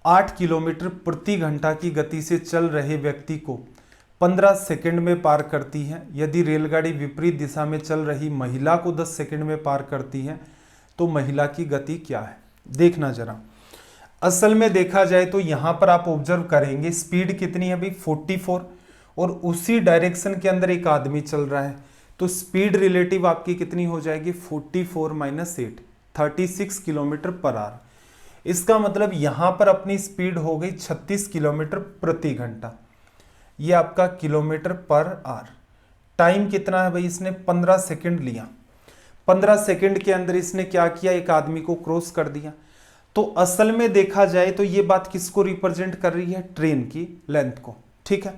8 किलोमीटर प्रति घंटा की गति से चल रहे व्यक्ति को 15 सेकंड में पार करती है। यदि रेलगाड़ी विपरीत दिशा में चल रही महिला को 10 सेकंड में पार करती है तो महिला की गति क्या है? देखना जरा, असल में देखा जाए तो यहाँ पर आप ऑब्जर्व करेंगे स्पीड कितनी है भाई 44, और उसी डायरेक्शन के अंदर एक आदमी चल रहा है, तो स्पीड रिलेटिव आपकी कितनी हो जाएगी 44 - 8, 36 किलोमीटर पर आवर। इसका मतलब यहां पर अपनी स्पीड हो गई 36 किलोमीटर प्रति घंटा, ये आपका किलोमीटर पर आवर। टाइम कितना है भाई, इसने 15 सेकंड लिया, 15 सेकंड के अंदर इसने क्या किया, एक आदमी को क्रॉस कर दिया। तो असल में देखा जाए तो ये बात किसको रिप्रेजेंट कर रही है, ट्रेन की लेंथ को। ठीक है,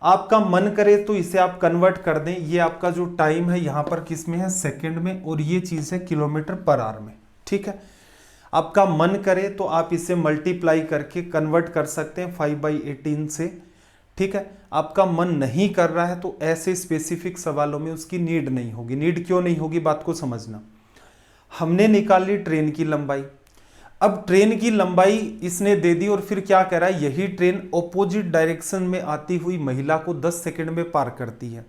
आपका मन करे तो इसे आप कन्वर्ट कर दें, ये आपका जो टाइम है यहाँ पर किस में है, सेकंड में, और ये चीज़ है किलोमीटर पर आवर में। ठीक है, आपका मन करे तो आप इसे मल्टीप्लाई करके कन्वर्ट कर सकते हैं 5/18 से। ठीक है, आपका मन नहीं कर रहा है तो ऐसे स्पेसिफिक सवालों में उसकी नीड नहीं होगी। नीड क्यों नहीं होगी, बात को समझना। हमने निकाल ली ट्रेन की लंबाई, अब ट्रेन की लंबाई इसने दे दी, और फिर क्या कह रहा है, यही ट्रेन ऑपोजिट डायरेक्शन में आती हुई महिला को 10 सेकंड में पार करती है।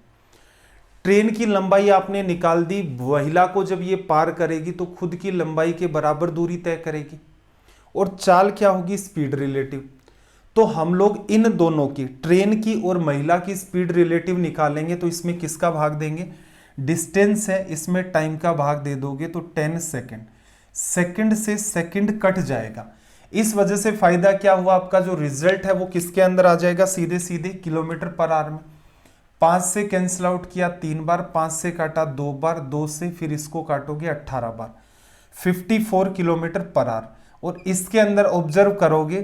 ट्रेन की लंबाई आपने निकाल दी, महिला को जब ये पार करेगी तो खुद की लंबाई के बराबर दूरी तय करेगी, और चाल क्या होगी, स्पीड रिलेटिव। तो हम लोग इन दोनों की, ट्रेन की और महिला की स्पीड रिलेटिव निकालेंगे तो इसमें किसका भाग देंगे, डिस्टेंस है, इसमें टाइम का भाग दे दोगे तो 10 सेकेंड, सेकंड से सेकंड कट जाएगा। इस वजह से फायदा क्या हुआ, आपका जो रिजल्ट है वो किसके अंदर आ जाएगा, सीधे सीधे किलोमीटर पर आवर में। 5 से कैंसिल आउट किया 3 बार, 5 से काटा 2 बार, 2 से फिर इसको काटोगे 18 बार, 54 किलोमीटर पर आवर। और इसके अंदर ऑब्जर्व करोगे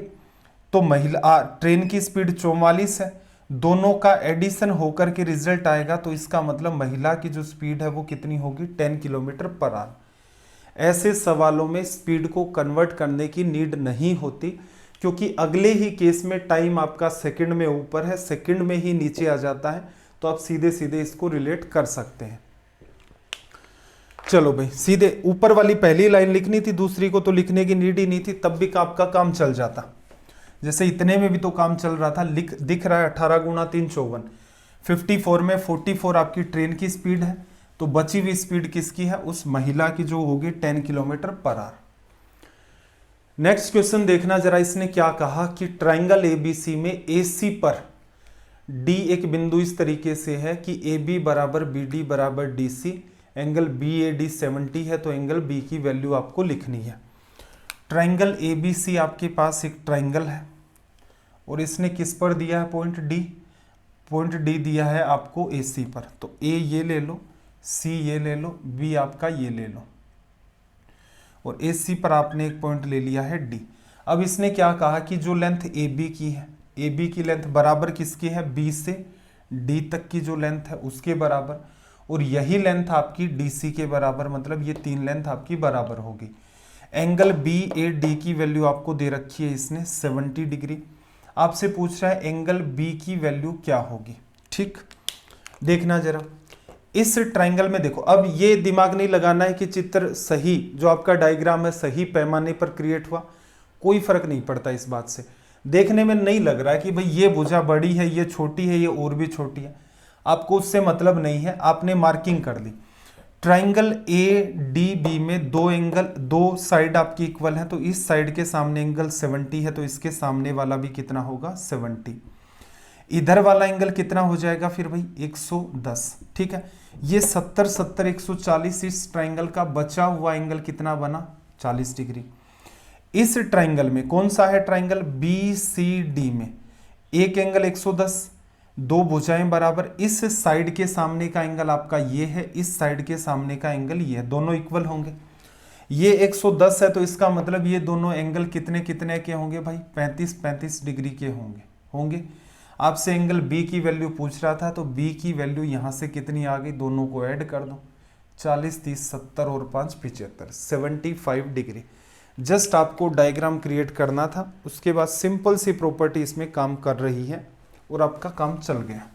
तो महिला ट्रेन की स्पीड 44 है, दोनों का एडिशन होकर के रिजल्ट आएगा, तो इसका मतलब महिला की जो स्पीड है वो कितनी होगी, 10 किलोमीटर पर आवर। ऐसे सवालों में स्पीड को कन्वर्ट करने की नीड नहीं होती, क्योंकि अगले ही केस में टाइम आपका सेकंड में ऊपर है, सेकंड में ही नीचे आ जाता है, तो आप सीधे सीधे इसको रिलेट कर सकते हैं। चलो भाई, सीधे ऊपर वाली पहली लाइन लिखनी थी, दूसरी को तो लिखने की नीड ही नहीं थी, तब भी आपका काम चल जाता। जैसे इतने में भी तो काम चल रहा था, दिख रहा है 18 × 3 54, 54 में 44 आपकी ट्रेन की स्पीड है, तो बची हुई स्पीड किसकी है, उस महिला की, जो होगी 10 kilometre per hour. Next question देखना जरा, इसने क्या कहा कि ट्राइंगल एबीसी में एसी पर डी एक बिंदु इस तरीके से है कि ए बी बराबर बी डी बराबर D C, angle B A D 70 है, तो एंगल बी की वैल्यू आपको लिखनी है। ट्राइंगल ए बी सी आपके पास एक ट्राइंगल है और इसने किस पर दिया है पॉइंट डी दिया है आपको ए सी पर, तो ए ये ले लो, सी ये ले लो, बी आपका ये ले लो और ए सी पर आपने एक पॉइंट ले लिया है डी। अब इसने क्या कहा कि जो लेंथ ए बी की है, ए बी की लेंथ बराबर किसकी है, बी से डी तक की जो लेंथ है उसके बराबर, और यही लेंथ आपकी डी सी के बराबर, मतलब ये तीन लेंथ आपकी बराबर होगी। एंगल बी ए डी की वैल्यू आपको दे रखी है इसने 70 डिग्री। आपसे पूछ रहा है एंगल बी की वैल्यू क्या होगी। ठीक, देखना जरा इस ट्राइंगल में देखो, अब ये दिमाग नहीं लगाना है कि चित्र सही, जो आपका डायग्राम है सही पैमाने पर क्रिएट हुआ, कोई फर्क नहीं पड़ता इस बात से। देखने में नहीं लग रहा है कि भाई ये भुजा बड़ी है, ये छोटी है, ये और भी छोटी है, आपको उससे मतलब नहीं है, आपने मार्किंग कर ली। ट्राइंगल ए डी बी में दो एंगल, दो साइड आपकी इक्वल है, तो इस साइड के सामने एंगल 70 है, तो इसके सामने वाला भी कितना होगा 70। इधर वाला एंगल कितना हो जाएगा फिर भाई 110। ठीक है, ये 70 70 140, इस ट्राइंगल का बचा हुआ एंगल कितना बना 40 डिग्री। इस ट्राइंगल में कौन सा है ट्राइंगल बी सी डी में एक एंगल 110, दो भुजाएं बराबर, इस साइड के सामने का एंगल आपका ये है, इस साइड के सामने का एंगल ये है, दोनों इक्वल होंगे। ये 110 है तो इसका मतलब ये दोनों एंगल कितने कितने के होंगे भाई 35 35 डिग्री के होंगे। आपसे एंगल बी की वैल्यू पूछ रहा था, तो बी की वैल्यू यहां से कितनी आ गई, दोनों को ऐड कर दो, 40 30 70 और 5 75, 75 डिग्री। जस्ट आपको डायग्राम क्रिएट करना था, उसके बाद सिंपल सी प्रॉपर्टी इसमें काम कर रही है और आपका काम चल गया।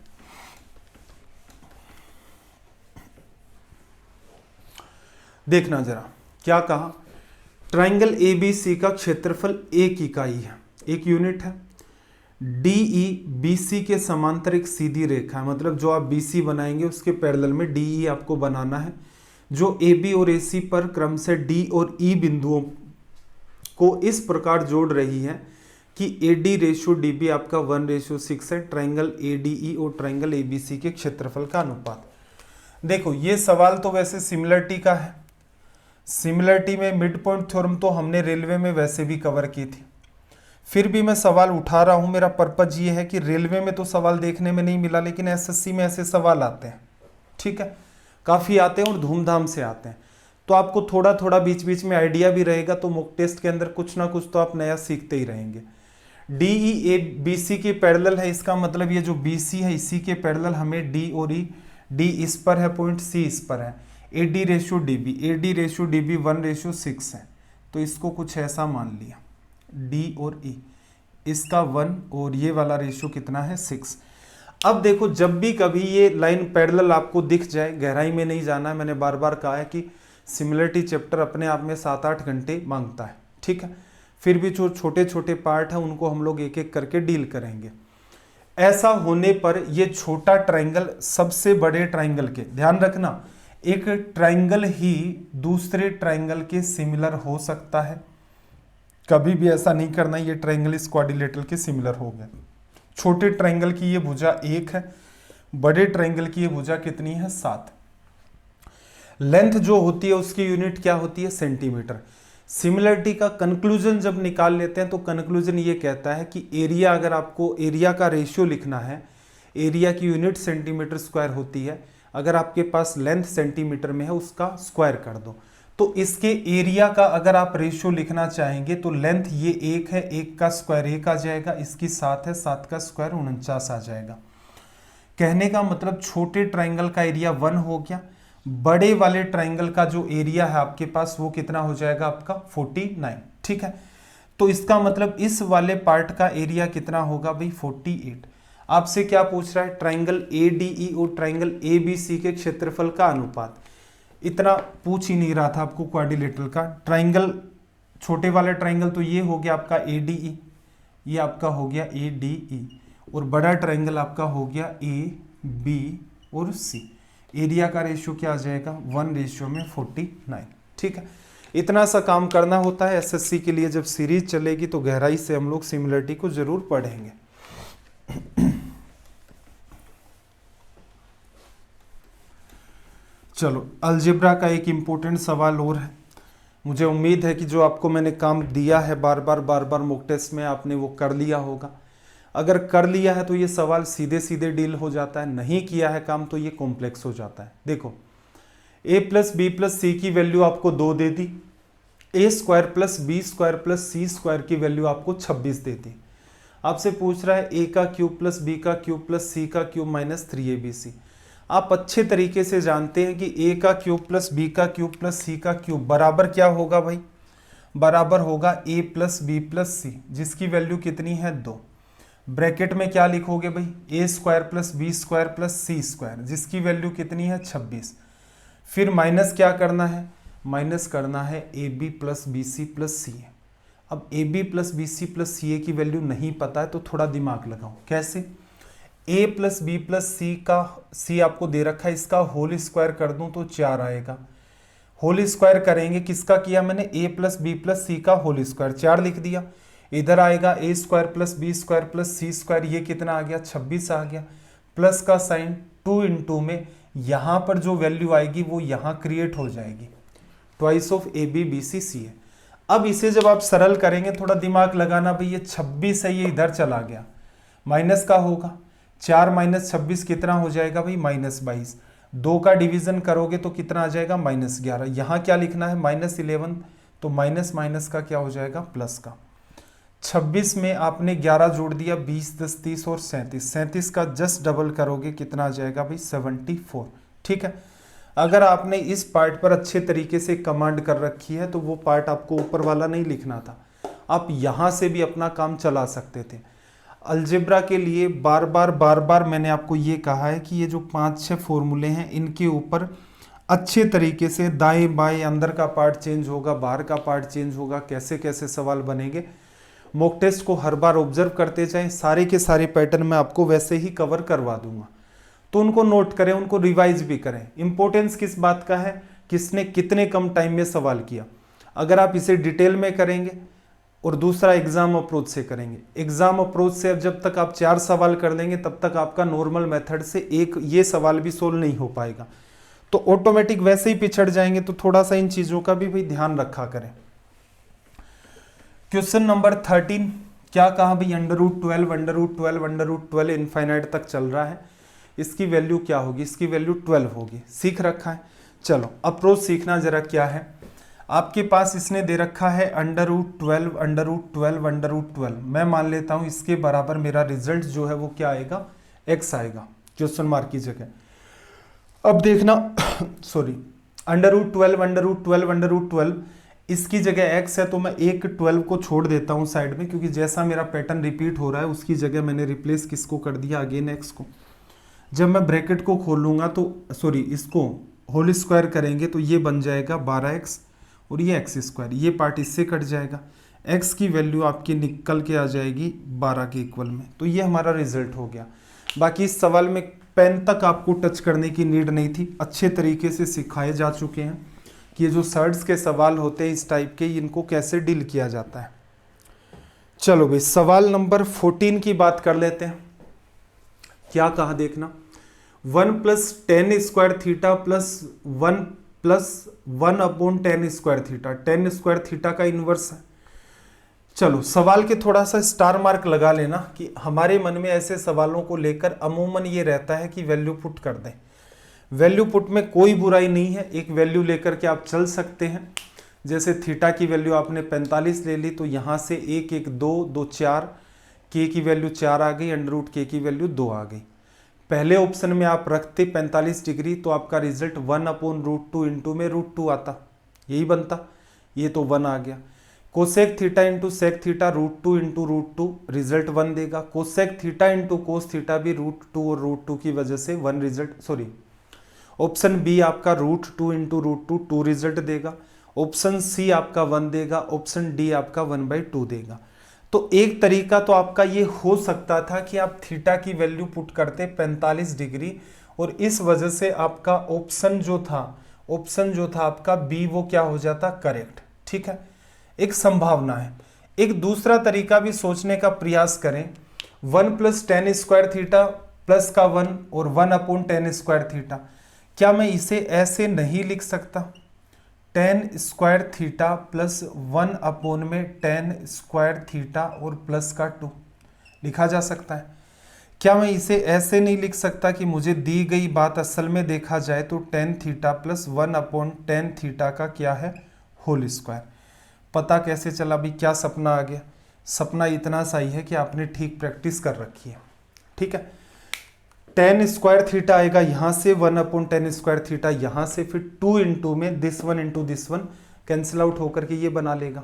देखना जरा क्या कहा, ट्राइंगल ए बी सी का क्षेत्रफल एक इकाई है, एक यूनिट है। डीई बीसी के समांतर एक सीधी रेखा है, मतलब जो आप बीसी बनाएंगे उसके पैरेलल में डीई आपको बनाना है, जो ए बी और ए सी पर क्रम से डी और ई बिंदुओं को इस प्रकार जोड़ रही है कि A D ratio D B आपका 1:6 है। ट्राइंगल ए डी ई और ट्राइंगल ए बी सी के क्षेत्रफल का अनुपात। देखो ये सवाल तो वैसे सिमिलरिटी का है, सिमिलरिटी में मिड पॉइंट थ्योरम तो हमने रेलवे में वैसे भी कवर की थी, फिर भी मैं सवाल उठा रहा हूं। मेरा पर्पज ये है कि रेलवे में तो सवाल देखने में नहीं मिला, लेकिन एसएससी में ऐसे सवाल आते हैं, ठीक है, काफ़ी आते हैं और धूमधाम से आते हैं, तो आपको थोड़ा थोड़ा बीच बीच में आइडिया भी रहेगा, तो मॉक टेस्ट के अंदर कुछ ना कुछ तो आप नया सीखते ही रहेंगे। डीई ए बी सी के पैरेलल है, इसका मतलब ये जो बी सी है इसी के पैरेलल हमें डी और ई, डी इस पर है पॉइंट, सी इस पर है, A D ratio D B, A D ratio D B 1:6 है, तो इसको कुछ ऐसा मान लिया, डी और ई इसका 1 और ये वाला रेशियो कितना है 6। अब देखो जब भी कभी ये लाइन पैरेलल आपको दिख जाए, गहराई में नहीं जाना है, मैंने बार बार कहा है कि सिमिलरिटी चैप्टर अपने आप में 7-8 घंटे मांगता है, ठीक है, फिर भी जो छोटे छोटे पार्ट हैं उनको हम लोग एक एक करके डील करेंगे। ऐसा होने पर ये छोटा ट्राइंगल सबसे बड़े ट्राइंगल के, ध्यान रखना एक ट्राइंगल ही दूसरे ट्राइंगल के सिमिलर हो सकता है, कभी भी ऐसा नहीं करना ये ट्राइंगल इस क्वाड्रिलेटरल के सिमिलर हो गया। छोटे ट्राइंगल की ये भुजा 1 है, बड़े ट्राइंगल की ये भुजा कितनी है 7। लेंथ जो होती है उसकी यूनिट क्या होती है सेंटीमीटर। सिमिलरिटी का कंक्लूजन जब निकाल लेते हैं तो कंक्लूजन ये कहता है कि एरिया, अगर आपको एरिया का रेशियो लिखना है, एरिया की यूनिट सेंटीमीटर स्क्वायर होती है, अगर आपके पास लेंथ सेंटीमीटर में है उसका स्क्वायर कर दो, तो इसके एरिया का अगर आप रेशियो लिखना चाहेंगे तो लेंथ ये 1 है, 1 का स्क्वायर 1 आ जाएगा, इसकी 7 है, 7 का स्क्वायर 49 आ जाएगा। कहने का मतलब छोटे ट्राइंगल का एरिया 1 हो गया, बड़े वाले ट्राइंगल का जो एरिया है आपके पास वो कितना हो जाएगा आपका 49, ठीक है। तो इसका मतलब इस वाले पार्ट का एरिया कितना होगा भाई 48। आपसे क्या पूछ रहा है, ट्राइंगल ए डी ई और ट्राइंगल ए बी सी के क्षेत्रफल का अनुपात। इतना पूछ ही नहीं रहा था आपको क्वाड्रिलेटरल का। ट्राइंगल, छोटे वाला ट्राइंगल तो ये हो गया आपका ए डी ई, ये आपका हो गया ए डी ई, और बड़ा ट्राइंगल आपका हो गया ए बी और सी। एरिया का रेशियो क्या आ जाएगा 1:49, ठीक है। इतना सा काम करना होता है एसएससी के लिए। जब सीरीज चलेगी तो गहराई से हम लोग सिमिलरिटी को जरूर पढ़ेंगे। चलो अलजेब्रा का एक इम्पोर्टेंट सवाल और है। मुझे उम्मीद है कि जो आपको मैंने काम दिया है बार बार मॉक टेस्ट में आपने वो कर लिया होगा। अगर कर लिया है तो ये सवाल सीधे सीधे डील हो जाता है, नहीं किया है काम तो ये कॉम्प्लेक्स हो जाता है। देखो a plus B plus C की वैल्यू आपको 2 दे दी, a square plus B square plus C square की वैल्यू आपको 26 दे दी। आपसे पूछ रहा है a का क्यूब प्लस b का क्यूब प्लस c का क्यूब माइनस 3abc। आप अच्छे तरीके से जानते हैं कि a का क्यूब प्लस b का क्यूब प्लस c का क्यूब बराबर क्या होगा भाई, बराबर होगा a प्लस बी प्लस सी, जिसकी वैल्यू कितनी है 2। ब्रैकेट में क्या लिखोगे भाई, a square plus B square plus C square, जिसकी वैल्यू कितनी है 26। फिर माइनस क्या करना है, माइनस करना है A B plus B C plus C A. अब A B plus B C plus C A की वैल्यू नहीं पता है तो थोड़ा दिमाग लगाओ। कैसे, a plus B plus C का सी आपको दे रखा है, इसका होल स्क्वायर कर दूं तो 4 आएगा। होल स्क्वायर करेंगे, किसका किया मैंने, a plus B plus C का होल स्क्वायर 4 लिख दिया। इधर आएगा a square plus B square plus C square, ये कितना आ गया 26 आ गया। प्लस का साइन 2 इंटू में यहाँ पर जो वैल्यू आएगी वो यहाँ क्रिएट हो जाएगी, twice of A B B C C है। अब इसे जब आप सरल करेंगे, थोड़ा दिमाग लगाना भाई, ये 26 है ये इधर चला गया, माइनस का होगा 4 माइनस 26 कितना हो जाएगा भाई -22। 2 का डिवीजन करोगे तो कितना आ जाएगा -11। यहाँ क्या लिखना है -11, तो माइनस माइनस का क्या हो जाएगा प्लस का। 26 में आपने 11 जोड़ दिया, 20 10 30 और 37, 37 का जस्ट डबल करोगे कितना आ जाएगा भाई 74। ठीक है, अगर आपने इस पार्ट पर अच्छे तरीके से कमांड कर रखी है तो वो पार्ट आपको ऊपर वाला नहीं लिखना था, आप यहाँ से भी अपना काम चला सकते थे। अलजेब्रा के लिए बार बार मैंने आपको ये कहा है कि ये जो 5-6 फॉर्मूले हैं इनके ऊपर अच्छे तरीके से दाएं बाएं, अंदर का पार्ट चेंज होगा, बाहर का पार्ट चेंज होगा, कैसे कैसे सवाल बनेंगे। मॉक टेस्ट को हर बार ऑब्जर्व करते जाएं, सारे के सारे पैटर्न मैं आपको वैसे ही कवर करवा दूंगा, तो उनको नोट करें, उनको रिवाइज भी करें। इंपॉर्टेंस किस बात का है, किसने कितने कम टाइम में सवाल किया। अगर आप इसे डिटेल में करेंगे और दूसरा एग्जाम अप्रोच से करेंगे, एग्जाम अप्रोच से अब जब तक आप 4 सवाल कर लेंगे तब तक आपका नॉर्मल मेथड से एक ये सवाल भी सोल्व नहीं हो पाएगा, तो ऑटोमेटिक वैसे ही पिछड़ जाएंगे। तो थोड़ा सा इन चीजों का भी भाई ध्यान रखा करें। क्वेश्चन नंबर 13 क्या कहा भाई, √12 इनफाइनाइट तक चल रहा है, इसकी वैल्यू क्या होगी, इसकी वैल्यू 12 होगी। सीख रखा है, चलो अप्रोच सीखना जरा क्या है। आपके पास इसने दे रखा है √12 मैं मान लेता हूं इसके बराबर मेरा रिजल्ट जो है वो क्या आएगा, x आएगा क्वेश्चन मार्क की जगह। अब देखना सॉरी, √12 इसकी जगह x है तो मैं एक 12 को छोड़ देता हूं साइड में, क्योंकि जैसा मेरा पैटर्न रिपीट हो रहा है उसकी जगह मैंने रिप्लेस किसको कर दिया, अगेन x को। जब मैं ब्रैकेट को खोलूंगा तो सॉरी इसको होल स्क्वायर करेंगे तो ये बन जाएगा 12x और ये x स्क्वायर, ये पार्ट इससे कट जाएगा, x की वैल्यू आपकी निकल के आ जाएगी 12 के इक्वल में। तो ये हमारा रिजल्ट हो गया। बाकी इस सवाल में पेन तक आपको टच करने की नीड नहीं थी, अच्छे तरीके से सिखाए जा चुके हैं कि ये जो सर्ट्स के सवाल होते हैं इस टाइप के, इनको कैसे डील किया जाता है। चलो भाई सवाल नंबर 14 की बात कर लेते हैं। क्या कहा देखना, 1 + tan square theta plus 1/tan square theta, tan square theta का इन्वर्स है। चलो सवाल के थोड़ा सा स्टार मार्क लगा लेना कि हमारे मन में ऐसे सवालों को लेकर अमूमन ये रहता है कि वैल्यू पुट कर दें। वैल्यू पुट में कोई बुराई नहीं है, एक वैल्यू लेकर के आप चल सकते हैं। जैसे थीटा की वैल्यू आपने 45 ले ली तो यहाँ से 1 1 2 2 4, के की वैल्यू 4 आ गई, √k की वैल्यू 2 आ गई। पहले ऑप्शन में आप रखते 45 डिग्री तो आपका रिजल्ट 1/√2 इंटू में √2 आता, यही बनता, ये तो 1 आ गया। Cosec theta into sec theta √2 into √2 result 1 देगा। Cosec theta into cos theta भी √2 और √2 की वजह से 1 रिजल्ट, सॉरी ऑप्शन बी आपका √2 इंटू √2 2 रिजल्ट देगा। ऑप्शन सी आपका 1 देगा, ऑप्शन डी आपका 1/2 देगा। तो एक तरीका तो आपका ये हो सकता था कि आप थीटा की वैल्यू पुट करते 45 डिग्री और इस वजह से आपका ऑप्शन जो था आपका बी वो क्या हो जाता करेक्ट। ठीक है, एक संभावना है। एक दूसरा तरीका भी सोचने का प्रयास करें, 1 + tan स्क्वायर थीटा प्लस का 1 और 1/tan स्क्वायर थीटा, क्या मैं इसे ऐसे नहीं लिख सकता? Ten square theta plus 1 upon में टेन स्क्वायर थीटा और प्लस का 2 लिखा जा सकता है। क्या मैं इसे ऐसे नहीं लिख सकता कि मुझे दी गई बात असल में देखा जाए तो tan theta plus 1 upon tan theta का क्या है, होल स्क्वायर। पता कैसे चला भी, क्या सपना आ गया? सपना इतना सही है कि आपने ठीक प्रैक्टिस कर रखी है। ठीक है, टेन स्क्वायर थीटा आएगा यहाँ से, 1 अपॉन टेन स्क्वायर थीटा यहाँ से, फिर 2 इंटू में this one into this one cancel out होकर के ये बना लेगा।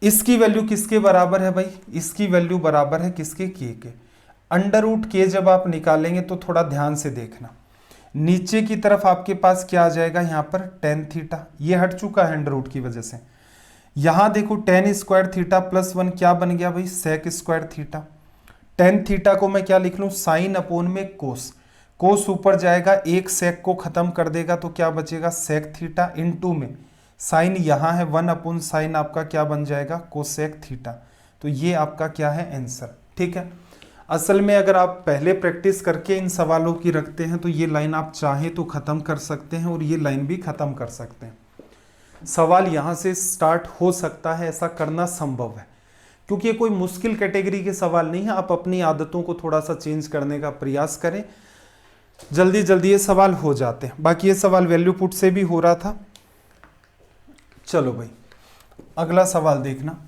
इसकी वैल्यू किसके बराबर है भाई? इसकी वैल्यू बराबर है किसके, के। अंडर रूट के जब आप निकालेंगे तो थोड़ा ध्यान से देखना, नीचे की तरफ आपके पास क्या आ जाएगा, यहाँ पर टेन थीटा, ये हट चुका है अंडर रूट की वजह से। यहाँ देखो टेन स्क्वायर थीटा प्लस 1 क्या बन गया भाई, sec square theta. Tan theta को मैं क्या लिख लूँ, साइन अपोन में कोस। कोस ऊपर जाएगा, एक सेक को खत्म कर देगा तो क्या बचेगा, सेक थीटा, इनटू में साइन यहाँ है 1 अपोन साइन आपका क्या बन जाएगा, कोसेक थीटा। तो ये आपका क्या है, आंसर। ठीक है, असल में अगर आप पहले प्रैक्टिस करके इन सवालों की रखते हैं तो ये लाइन आप चाहें तो ख़त्म कर सकते हैं और ये लाइन भी ख़त्म कर सकते हैं। सवाल यहाँ से स्टार्ट हो सकता है, ऐसा करना संभव है क्योंकि ये कोई मुश्किल कैटेगरी के सवाल नहीं है। आप अपनी आदतों को थोड़ा सा चेंज करने का प्रयास करें, जल्दी जल्दी ये सवाल हो जाते हैं। बाकी ये सवाल वैल्यू पुट से भी हो रहा था। चलो भाई अगला सवाल देखना।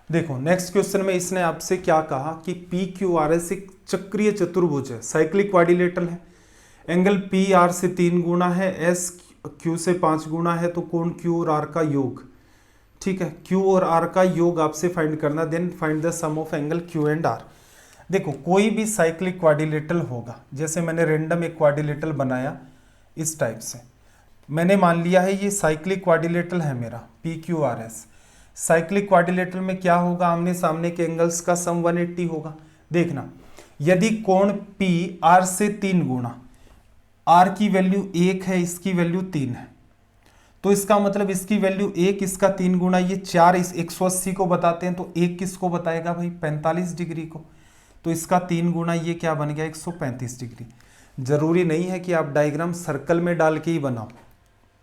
देखो नेक्स्ट क्वेश्चन में इसने आपसे क्या कहा कि पी क्यू आर एस एक चक्रीय चतुर्भुज है, साइक्लिक क्वाड्रिलेटरल है, एंगल पी आर से 3 गुना है, एस क्यू से 5 गुना है, तो कोण क्यू और आर का योग। ठीक है, क्यू और आर का योग आपसे फाइंड करना, then find the sum of angle Q and R. देखो कोई भी साइक्लिक क्वाड्रिलेटरल होगा, जैसे मैंने रेंडम एक क्वाड्रिलेटरल बनाया इस टाइप से, मैंने मान लिया है ये साइक्लिक क्वाड्रिलेटरल है मेरा P Q R S. Cyclic quadrilateral में क्या होगा, आमने सामने के एंगल्स का सम 180 होगा। देखना यदि कोण P R से 3 गुना, R की वैल्यू 1 है, इसकी वैल्यू 3 है, तो इसका मतलब इसकी वैल्यू 1, इसका 3 गुना, ये 4 इस 180 को बताते हैं, तो 1 किसको बताएगा भाई, 45 डिग्री को, तो इसका 3 गुना ये क्या बन गया, 135 डिग्री। जरूरी नहीं है कि आप डायग्राम सर्कल में डाल के ही बनाओ,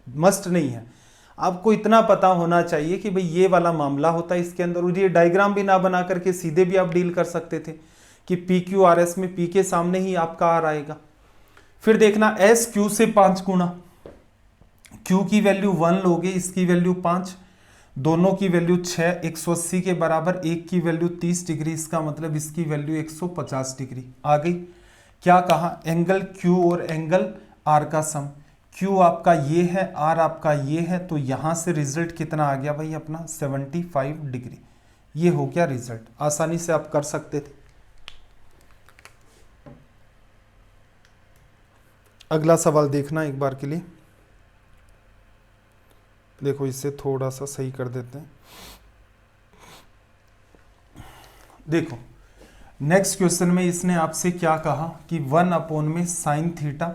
मस्ट नहीं है, आपको इतना पता होना चाहिए कि भाई ये वाला मामला होता है इसके अंदर। और ये डायग्राम भी ना बना करके सीधे भी आप डील कर सकते थे कि पी क्यू आर एस में पी के सामने ही आपका आर आएगा। फिर देखना एस क्यू से 5 गुना, क्यू की वैल्यू 1 लोगे, इसकी वैल्यू 5, दोनों की वैल्यू 6, 180 के बराबर, एक की वैल्यू 30 डिग्री, इसका मतलब इसकी वैल्यू 150 डिग्री आ गई। क्या कहा, एंगल क्यू और एंगल आर का सम, क्यू आपका ये है, आर आपका ये है, तो यहां से रिजल्ट कितना आ गया भाई अपना 75 डिग्री। ये हो गया रिजल्ट, आसानी से आप कर सकते थे। अगला सवाल देखना एक बार के लिए, देखो इसे थोड़ा सा सही कर देते हैं। देखो नेक्स्ट क्वेश्चन में इसने आपसे क्या कहा कि 1 अपॉन में sine theta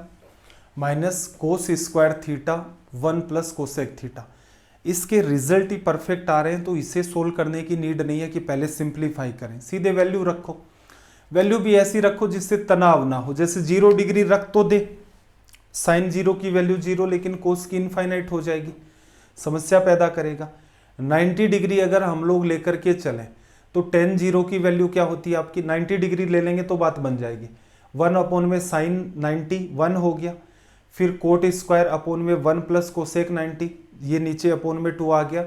minus cos square theta 1 plus cosec theta. इसके रिजल्ट ही परफेक्ट आ रहे हैं, तो इसे सोल्व करने की नीड नहीं है कि पहले सिंप्लीफाई करें, सीधे वैल्यू रखो। वैल्यू भी ऐसी रखो जिससे तनाव ना हो, जैसे 0 डिग्री रख तो दे, साइन 0 की वैल्यू 0, लेकिन कोस की इनफाइनाइट हो जाएगी, समस्या पैदा करेगा। 90 डिग्री अगर हम लोग लेकर के चलें तो टेन 0 की वैल्यू क्या होती है आपकी, 90 डिग्री ले लेंगे तो बात बन जाएगी। 1 अपॉन में साइन 90 1 हो गया, फिर कोट स्क्वायर अपॉन में 1 प्लस कोसेक 90, ये नीचे अपॉन में 2 आ गया,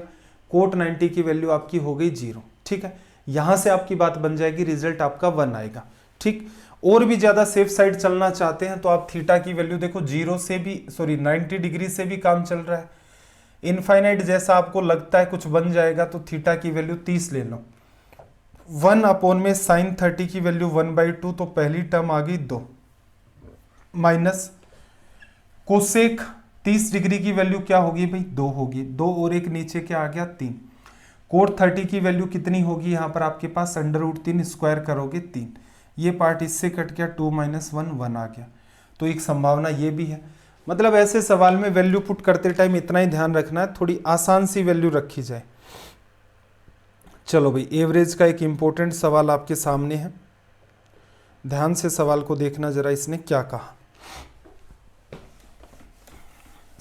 कोट 90 की वैल्यू आपकी हो गई 0। ठीक है, यहां से आपकी बात बन जाएगी, रिजल्ट आपका 1 आएगा। ठीक, और भी ज्यादा सेफ साइड चलना चाहते हैं तो आप थीटा की वैल्यू देखो 90 डिग्री से भी काम चल रहा है, इनफाइनाइट जैसा आपको लगता है कुछ बन जाएगा, तो थीटा की वैल्यू 30 ले लो। 1 अपॉन में साइन 30 की वैल्यू 1/2, तो पहली टर्म आ गई 2, माइनस कोसेक 30 डिग्री की वैल्यू क्या होगी भाई 2 होगी, 2 और एक नीचे क्या आ गया 3, कोट 30 की वैल्यू कितनी होगी यहाँ पर आपके पास √3, स्क्वायर करोगे 3, ये पार्ट इससे कट गया, 2 - 1 1 आ गया। तो एक संभावना ये भी है, मतलब ऐसे सवाल में वैल्यू पुट करते टाइम इतना ही ध्यान रखना है, थोड़ी आसान सी वैल्यू रखी जाए। चलो भाई एवरेज का एक इंपॉर्टेंट सवाल आपके सामने है, ध्यान से सवाल को देखना जरा, इसने क्या कहा।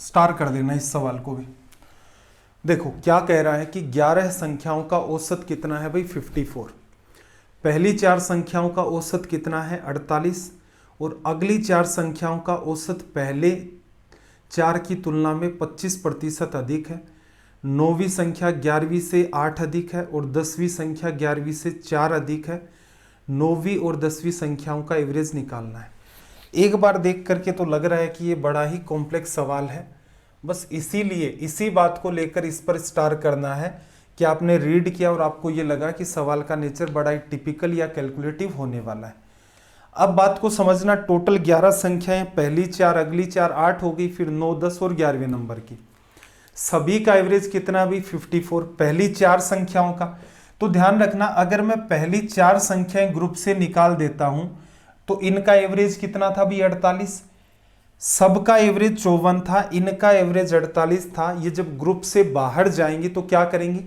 स्टार कर देना इस सवाल को भी। देखो क्या कह रहा है कि 11 संख्याओं का औसत कितना है भाई 54, पहली 4 संख्याओं का औसत कितना है 48 और अगली 4 संख्याओं का औसत पहले 4 की तुलना में 25% अधिक है। 9वीं संख्या 11वीं से 8 अधिक है और 10वीं संख्या 11वीं से 4 अधिक है। 9वीं और 10वीं संख्याओं का एवरेज निकालना है। एक बार देख करके तो लग रहा है कि ये बड़ा ही कॉम्प्लेक्स सवाल है, बस इसीलिए इसी बात को लेकर इस पर स्टार करना है कि आपने रीड किया और आपको ये लगा कि सवाल का नेचर बड़ा ही टिपिकल या कैलकुलेटिव होने वाला है। अब बात को समझना, टोटल 11 संख्याएं, पहली 4 अगली 4 8 हो गई, फिर 9 10 और 11वें नंबर की, सभी का एवरेज कितना भी 54 पहली 4 संख्याओं का। तो ध्यान रखना, अगर मैं पहली 4 संख्याएं ग्रुप से निकाल देता हूं तो इनका एवरेज कितना था भी 48, सबका एवरेज 54 था, इनका एवरेज 48 था। ये जब ग्रुप से बाहर जाएंगे तो क्या करेंगे,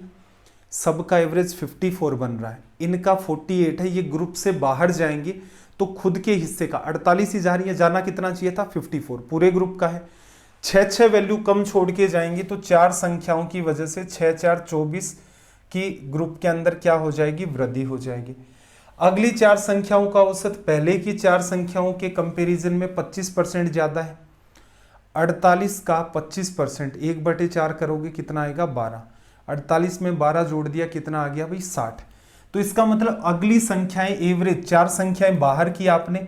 सबका एवरेज 54 बन रहा है, इनका 48 है, ये ग्रुप से बाहर जाएंगे तो खुद के हिस्से का 48 ही जा रही है, जाना कितना चाहिए था 54, पूरे ग्रुप का है। 6 वैल्यू कम छोड़ के जाएंगी तो 4 संख्याओं की वजह से 6 4 24 की ग्रुप के अंदर क्या हो जाएगी, वृद्धि हो जाएगी। अगली 4 संख्याओं का औसत पहले की 4 संख्याओं के कंपैरिजन में 25% ज्यादा है। 48 का 25%, 1/4 करोगे कितना आएगा 12, 48 में 12 जोड़ दिया कितना आ गया भाई 60। तो इसका मतलब अगली संख्याएं एवरेज, 4 संख्याएं बाहर की आपने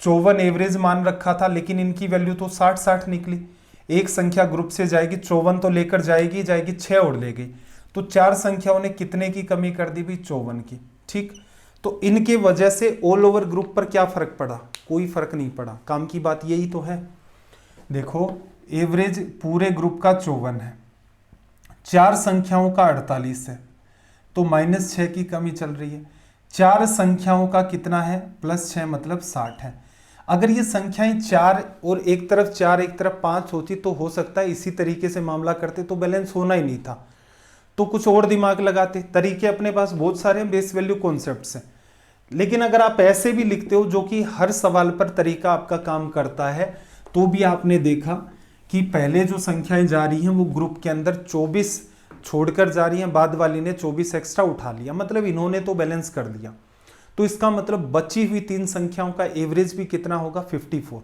54 एवरेज मान रखा था, लेकिन इनकी वैल्यू तो 60 निकली। एक संख्या ग्रुप से जाएगी 54 तो लेकर जाएगी 6 और ले गई, तो 4 संख्याओं ने कितने की कमी कर दी भाई 54 की। ठीक, तो इनके वजह से ऑल ओवर ग्रुप पर क्या फर्क पड़ा, कोई फर्क नहीं पड़ा। काम की बात यही तो है। देखो एवरेज पूरे ग्रुप का 54 है, 4 संख्याओं का 48 है, तो -6 की कमी चल रही है। 4 संख्याओं का कितना है +6 मतलब 60 है। अगर ये संख्याएं 4 और एक तरफ 4 एक तरफ 5 होती तो हो सकता है इसी तरीके से मामला करते तो बैलेंस होना ही नहीं था, तो कुछ और दिमाग लगाते। तरीके अपने पास बहुत सारे हैं, बेस वैल्यू कॉन्सेप्ट्स हैं, लेकिन अगर आप ऐसे भी लिखते हो जो कि हर सवाल पर तरीका आपका काम करता है, तो भी आपने देखा कि पहले जो संख्याएं जा रही हैं वो ग्रुप के अंदर 24 छोड़कर जा रही हैं, बाद वाली ने 24 एक्स्ट्रा उठा लिया, मतलब इन्होंने तो बैलेंस कर दिया। तो इसका मतलब बची हुई 3 संख्याओं का एवरेज भी कितना होगा 54,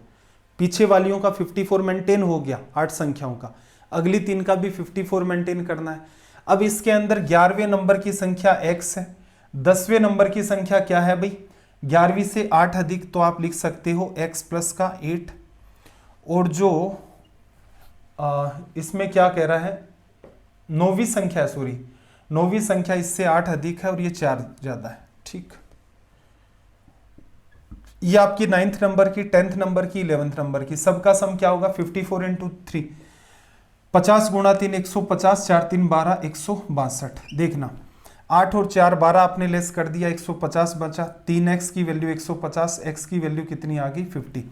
पीछे वालियों का 54 मेंटेन हो गया, 8 संख्याओं का, अगली 3 का भी 54 मेंटेन करना है। अब इसके अंदर 11वें नंबर की संख्या x है, 10वें नंबर की संख्या क्या है भाई 11वीं से 8 अधिक, तो आप लिख सकते हो x प्लस का 8, और जो इसमें क्या कह रहा है 9वीं संख्या, सॉरी 9वीं संख्या इससे 8 अधिक है और ये 4 ज्यादा है। ठीक, ये आपकी 9th नंबर की, 10th नंबर की, 11th नंबर की, सबका सम क्या होगा 54 × 3, 50 गुणा 3 150, 4 3 12 162। देखना 8 और 4 12 आपने लेस कर दिया, 150 बचा, 3x की वैल्यू 150, x की वैल्यू कितनी आ गई 50।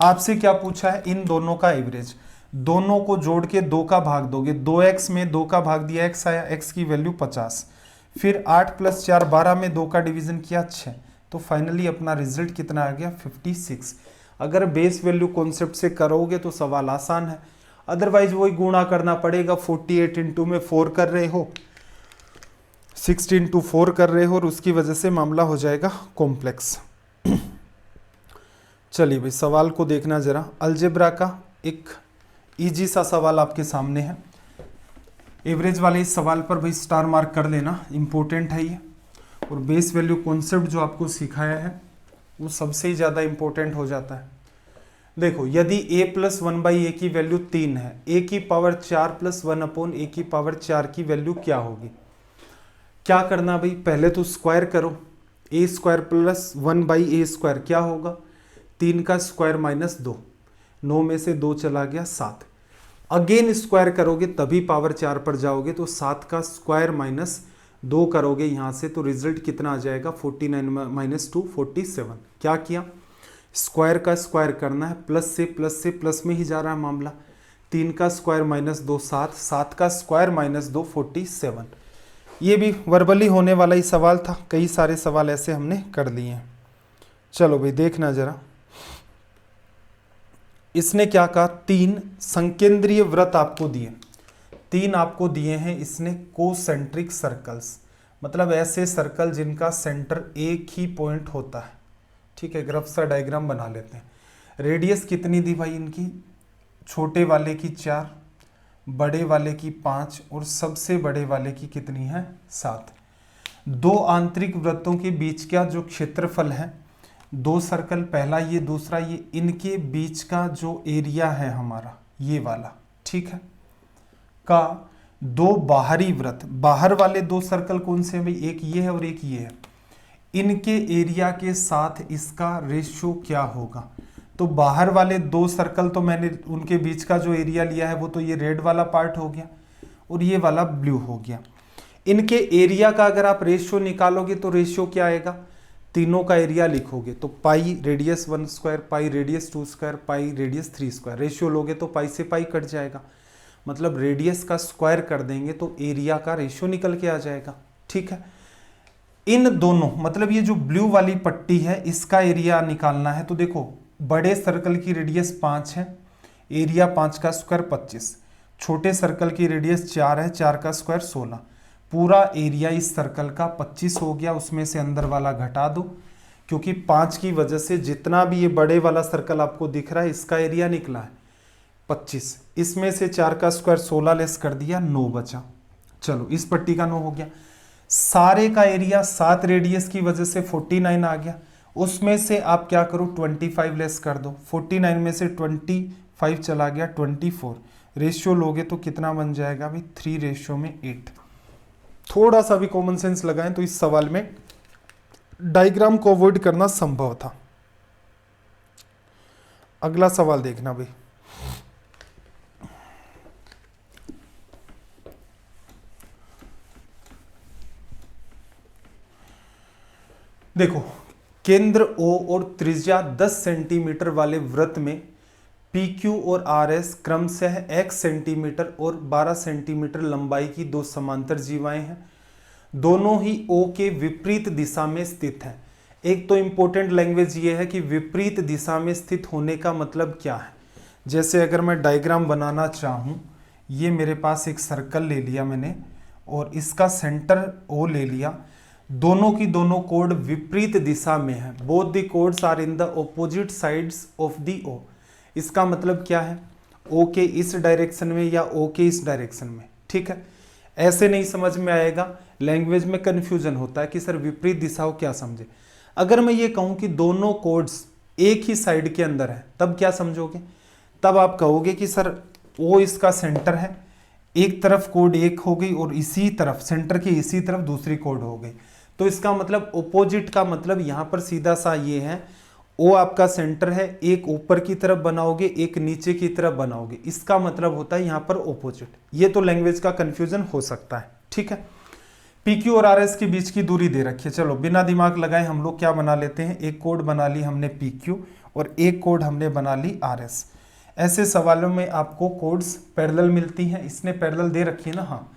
आपसे क्या पूछा है, इन दोनों का एवरेज, दोनों को जोड़ के 2 का भाग दोगे, 2x में 2 का भाग दिया x आया, x की वैल्यू 50, फिर 8 + 4 12 में 2 का डिवीजन किया 6, तो फाइनली अपना रिजल्ट कितना आ गया 56। अगर बेस वैल्यू कॉन्सेप्ट से करोगे तो सवाल आसान है, अदरवाइज वही गुणा करना पड़ेगा। 48 × में 4 कर रहे हो, 60 × 4 कर रहे हो, और उसकी वजह से मामला हो जाएगा कॉम्प्लेक्स। चलिए भाई सवाल को देखना जरा। अलजेब्रा का एक इजी सा सवाल आपके सामने है, एवरेज वाले इस सवाल पर भाई स्टार मार्क कर लेना, इंपॉर्टेंट है ये। और बेस वैल्यू कॉन्सेप्ट जो आपको सिखाया है वो सबसे ही ज़्यादा इंपॉर्टेंट हो जाता है। देखो यदि a + 1/a की वैल्यू 3 है, a की पावर 4 + 1/a की पावर 4 की वैल्यू क्या होगी। क्या करना भाई, पहले तो स्क्वायर करो, a² + 1/a² क्या होगा 3 का स्क्वायर -2, 9 में से 2 चला गया 7। अगेन स्क्वायर करोगे तभी पावर 4 पर जाओगे, तो 7 का स्क्वायर -2 करोगे यहाँ से, तो रिजल्ट कितना आ जाएगा 49 - 2 47। क्या किया, स्क्वायर का स्क्वायर करना है, प्लस से प्लस में ही जा रहा है मामला। 3 का स्क्वायर -2 7, 7 का स्क्वायर -2 47। ये भी वर्बली होने वाला ही सवाल था, कई सारे सवाल ऐसे हमने कर लिए हैं। चलो भाई देखना जरा, इसने क्या कहा, 3 संकेंद्रीय वृत्त आपको दिए, 3 आपको दिए हैं इसने कोसेंट्रिक सर्कल्स, मतलब ऐसे सर्कल जिनका सेंटर एक ही पॉइंट होता है। ठीक है, ग्राफ सा डायग्राम बना लेते हैं। रेडियस कितनी दी भाई इनकी, छोटे वाले की 4, बड़े वाले की 5 और सबसे बड़े वाले की कितनी है, 7। 2 आंतरिक वृत्तों के बीच का जो क्षेत्रफल है, 2 सर्कल, पहला ये दूसरा ये, इनके बीच का जो एरिया है हमारा ये वाला, ठीक है, का 2 बाहरी वृत्त, बाहर वाले 2 सर्कल कौन से हैं भाई, एक ये है और एक ये है, इनके एरिया के साथ इसका रेशियो क्या होगा। तो बाहर वाले 2 सर्कल तो मैंने उनके बीच का जो एरिया लिया है वो तो ये रेड वाला पार्ट हो गया और ये वाला ब्लू हो गया। इनके एरिया का अगर आप रेशियो निकालोगे तो रेशियो क्या आएगा, तीनों का एरिया लिखोगे तो पाई रेडियस 1 स्क्वायर, पाई रेडियस 2 स्क्वायर, पाई रेडियस 3 स्क्वायर, रेशियो लोगे तो पाई से पाई कट जाएगा, मतलब रेडियस का स्क्वायर कर देंगे तो एरिया का रेशियो निकल के आ जाएगा। ठीक है, इन दोनों, मतलब ये जो ब्लू वाली पट्टी है इसका एरिया निकालना है, तो देखो बड़े सर्कल की रेडियस 5 है, एरिया 5 का स्क्वायर 25, छोटे सर्कल की रेडियस 4 है, 4 का स्क्वायर 16, पूरा एरिया इस सर्कल का 25 हो गया, उसमें से अंदर वाला घटा दो, क्योंकि 5 की वजह से जितना भी ये बड़े वाला सर्कल आपको दिख रहा है इसका एरिया निकला है 25, इसमें से 4 का स्क्वायर 16 लेस कर दिया, 9 बचा। चलो इस पट्टी का 9 हो गया, सारे का एरिया 7 रेडियस की वजह से 49 आ गया, उसमें से आप क्या करो 25 लेस कर दो, 49 में से 25 चला गया 24, रेशियो लोगे तो कितना बन जाएगा भाई 3:8। थोड़ा सा भी कॉमन सेंस लगाएं तो इस सवाल में डायग्राम को अवॉइड करना संभव था। अगला सवाल देखना भाई, देखो केंद्र O और त्रिज्या 10 सेंटीमीटर वाले वृत्त में PQ और RS क्रमशः x सेंटीमीटर और 12 सेंटीमीटर लंबाई की 2 समांतर जीवाएं हैं, दोनों ही O के विपरीत दिशा में स्थित हैं। एक तो इंपॉर्टेंट लैंग्वेज ये है कि विपरीत दिशा में स्थित होने का मतलब क्या है। जैसे अगर मैं डायग्राम बनाना चाहूँ, ये मेरे पास एक सर्कल ले लिया मैंने और इसका सेंटर O ले लिया, दोनों की दोनों कोड विपरीत दिशा में है, both the chords are in the opposite sides of the O। इसका मतलब क्या है, O के इस डायरेक्शन में या O के इस डायरेक्शन में। ठीक है, ऐसे नहीं समझ में आएगा, लैंग्वेज में कन्फ्यूजन होता है कि सर विपरीत दिशा हो क्या समझे। अगर मैं ये कहूँ कि दोनों कोड्स एक ही साइड के अंदर है तब क्या समझोगे, तब आप कहोगे कि सर O इसका सेंटर है, एक तरफ कोड एक हो गई और इसी तरफ सेंटर के इसी तरफ दूसरी कोड हो गई, तो इसका मतलब ओपोजिट का मतलब यहाँ पर सीधा सा ये है, O आपका सेंटर है, एक ऊपर की तरफ बनाओगे एक नीचे की तरफ बनाओगे, इसका मतलब होता है यहाँ पर ओपोजिट। ये तो लैंग्वेज का कंफ्यूजन हो सकता है। ठीक है, PQ और RS के बीच की दूरी दे रखी है, चलो बिना दिमाग लगाए हम लोग क्या बना लेते हैं, एक कोड बना ली हमने PQ और एक कोड हमने बना ली RS। ऐसे सवालों में आपको कोड्स पैरेलल मिलती हैं, इसने पैरेलल दे रखी है ना, हाँ।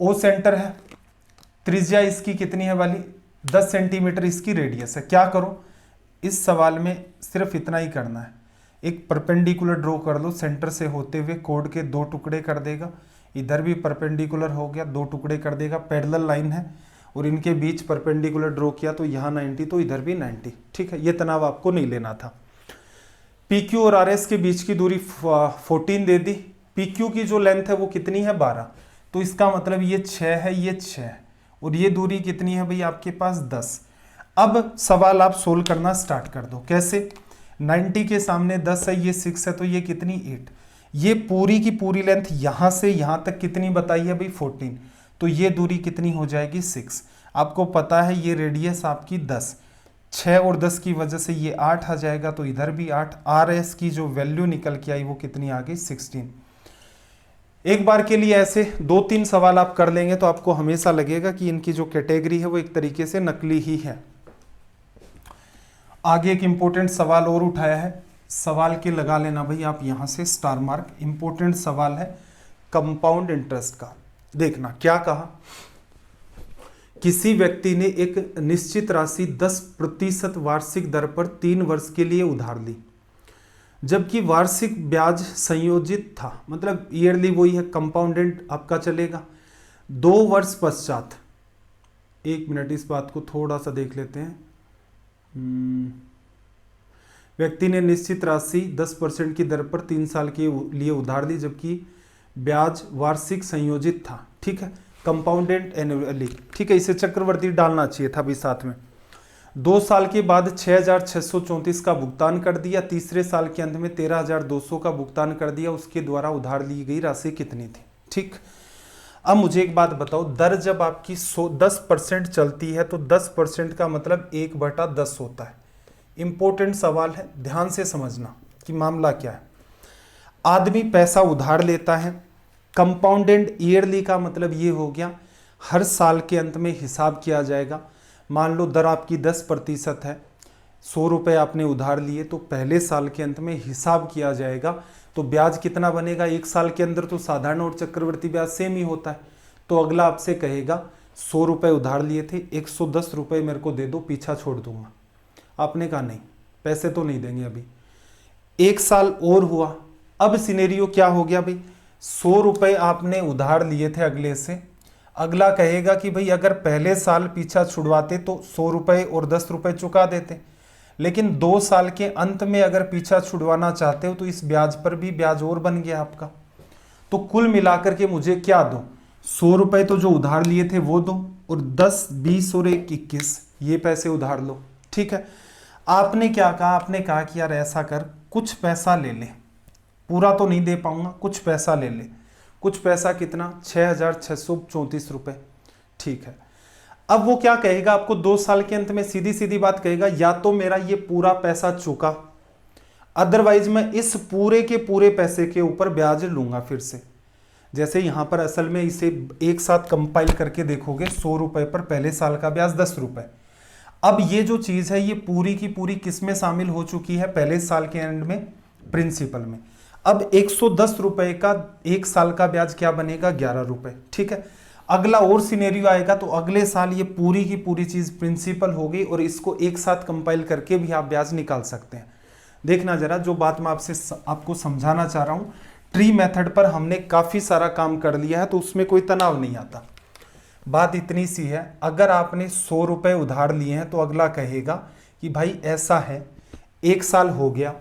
O सेंटर है, त्रिज्या इसकी कितनी है वाली 10 सेंटीमीटर इसकी रेडियस है। क्या करो, इस सवाल में सिर्फ इतना ही करना है, एक परपेंडिकुलर ड्रॉ कर लो, सेंटर से होते हुए कोड के 2 टुकड़े कर देगा, इधर भी परपेंडिकुलर हो गया 2 टुकड़े कर देगा, पैरेलल लाइन है और इनके बीच परपेंडिकुलर ड्रॉ किया तो यहाँ 90 तो इधर भी 90। ठीक है, ये तनाव आपको नहीं लेना था। PQ और RS के बीच की दूरी 14 दे दी, PQ की जो लेंथ है वो कितनी है 12, तो इसका मतलब ये 6 है, ये 6 है और ये दूरी कितनी है भाई आपके पास 10। अब सवाल आप सोल्व करना स्टार्ट कर दो। कैसे, 90 के सामने 10 है, ये 6 है तो ये कितनी 8, ये पूरी की पूरी लेंथ यहाँ से यहाँ तक कितनी बताई है भाई 14, तो ये दूरी कितनी हो जाएगी 6। आपको पता है ये रेडियस आपकी 10, 6 और 10 की वजह से ये 8 आ जाएगा तो इधर भी 8। RS की जो वैल्यू निकल के आई वो कितनी आ गई 16। एक बार के लिए ऐसे 2-3 सवाल आप कर लेंगे तो आपको हमेशा लगेगा कि इनकी जो कैटेगरी है वो एक तरीके से नकली ही है। आगे एक इंपॉर्टेंट सवाल और उठाया है, सवाल के लगा लेना भाई आप यहां से स्टार मार्क, इंपॉर्टेंट सवाल है कंपाउंड इंटरेस्ट का। देखना क्या कहा किसी व्यक्ति ने एक निश्चित राशि 10% वार्षिक दर पर 3 वर्ष के लिए उधार ली, जबकि वार्षिक ब्याज संयोजित था, मतलब ईयरली वही है, कंपाउंडेड आपका चलेगा। 2 वर्ष पश्चात, 1 मिनट इस बात को थोड़ा सा देख लेते हैं। व्यक्ति ने निश्चित राशि 10% की दर पर 3 साल के लिए उधार ली, जबकि ब्याज वार्षिक संयोजित था, ठीक है, कंपाउंडेड एनुअली, ठीक है, इसे चक्रवर्ती डालना चाहिए था भी साथ में। 2 साल के बाद 6,634 का भुगतान कर दिया, तीसरे साल के अंत में 13,200 का भुगतान कर दिया। उसके द्वारा उधार ली गई राशि कितनी थी? ठीक, अब मुझे एक बात बताओ, दर जब आपकी 10% चलती है तो 10% का मतलब 1/10 होता है। इंपॉर्टेंट सवाल है, ध्यान से समझना कि मामला क्या है। आदमी पैसा उधार लेता है, कंपाउंडेड ईयरली का मतलब ये हो गया हर साल के अंत में हिसाब किया जाएगा। मान लो दर आपकी 10% है, 100 रुपये आपने उधार लिए, तो पहले साल के अंत में हिसाब किया जाएगा, तो ब्याज कितना बनेगा? 1 साल के अंदर तो साधारण और चक्रवृद्धि ब्याज सेम ही होता है। तो अगला आपसे कहेगा 100 रुपये उधार लिए थे, 110 रुपये मेरे को दे दो, पीछा छोड़ दूंगा। आपने कहा नहीं, पैसे तो नहीं देंगे अभी। 1 साल और हुआ, अब सिनेरियो क्या हो गया भाई? 100 रुपये आपने उधार लिए थे अगले से, अगला कहेगा कि भाई अगर पहले साल पीछा छुड़वाते तो 100 रुपये और 10 रुपये चुका देते, लेकिन 2 साल के अंत में अगर पीछा छुड़वाना चाहते हो तो इस ब्याज पर भी ब्याज और बन गया आपका। तो कुल मिलाकर के मुझे क्या दो? 100 रुपये तो जो उधार लिए थे वो दो, और 10, 20 और 1, 21 ये पैसे उधार लो, ठीक है। आपने क्या कहा? आपने कहा कि यार ऐसा कर, कुछ पैसा ले ले, पूरा तो नहीं दे पाऊंगा, कुछ पैसा ले ले। कुछ पैसा कितना? 6,634 रुपये, ठीक है। अब वो क्या कहेगा आपको? 2 साल के अंत में सीधी सीधी बात कहेगा, या तो मेरा ये पूरा पैसा चुका, अदरवाइज मैं इस पूरे के पूरे पैसे के ऊपर ब्याज लूंगा फिर से। जैसे यहां पर असल में इसे एक साथ कंपाइल करके देखोगे, 100 रुपये पर पहले साल का ब्याज 10 रुपये। अब ये जो चीज है ये पूरी की पूरी किस में शामिल हो चुकी है? पहले साल के एंड में, प्रिंसिपल में। अब 110 रुपये का 1 साल का ब्याज क्या बनेगा? 11 रुपये, ठीक है। अगला और सिनेरियो आएगा तो अगले साल ये पूरी की पूरी चीज प्रिंसिपल हो गई, और इसको एक साथ कंपाइल करके भी आप ब्याज निकाल सकते हैं। देखना जरा, जो बात मैं आपको समझाना चाह रहा हूं, ट्री मेथड पर हमने काफी सारा काम कर लिया है, तो उसमें कोई तनाव नहीं आता। बात इतनी सी है, अगर आपने 100 रुपये उधार लिए हैं तो अगला कहेगा कि भाई ऐसा है, 1 साल हो गया,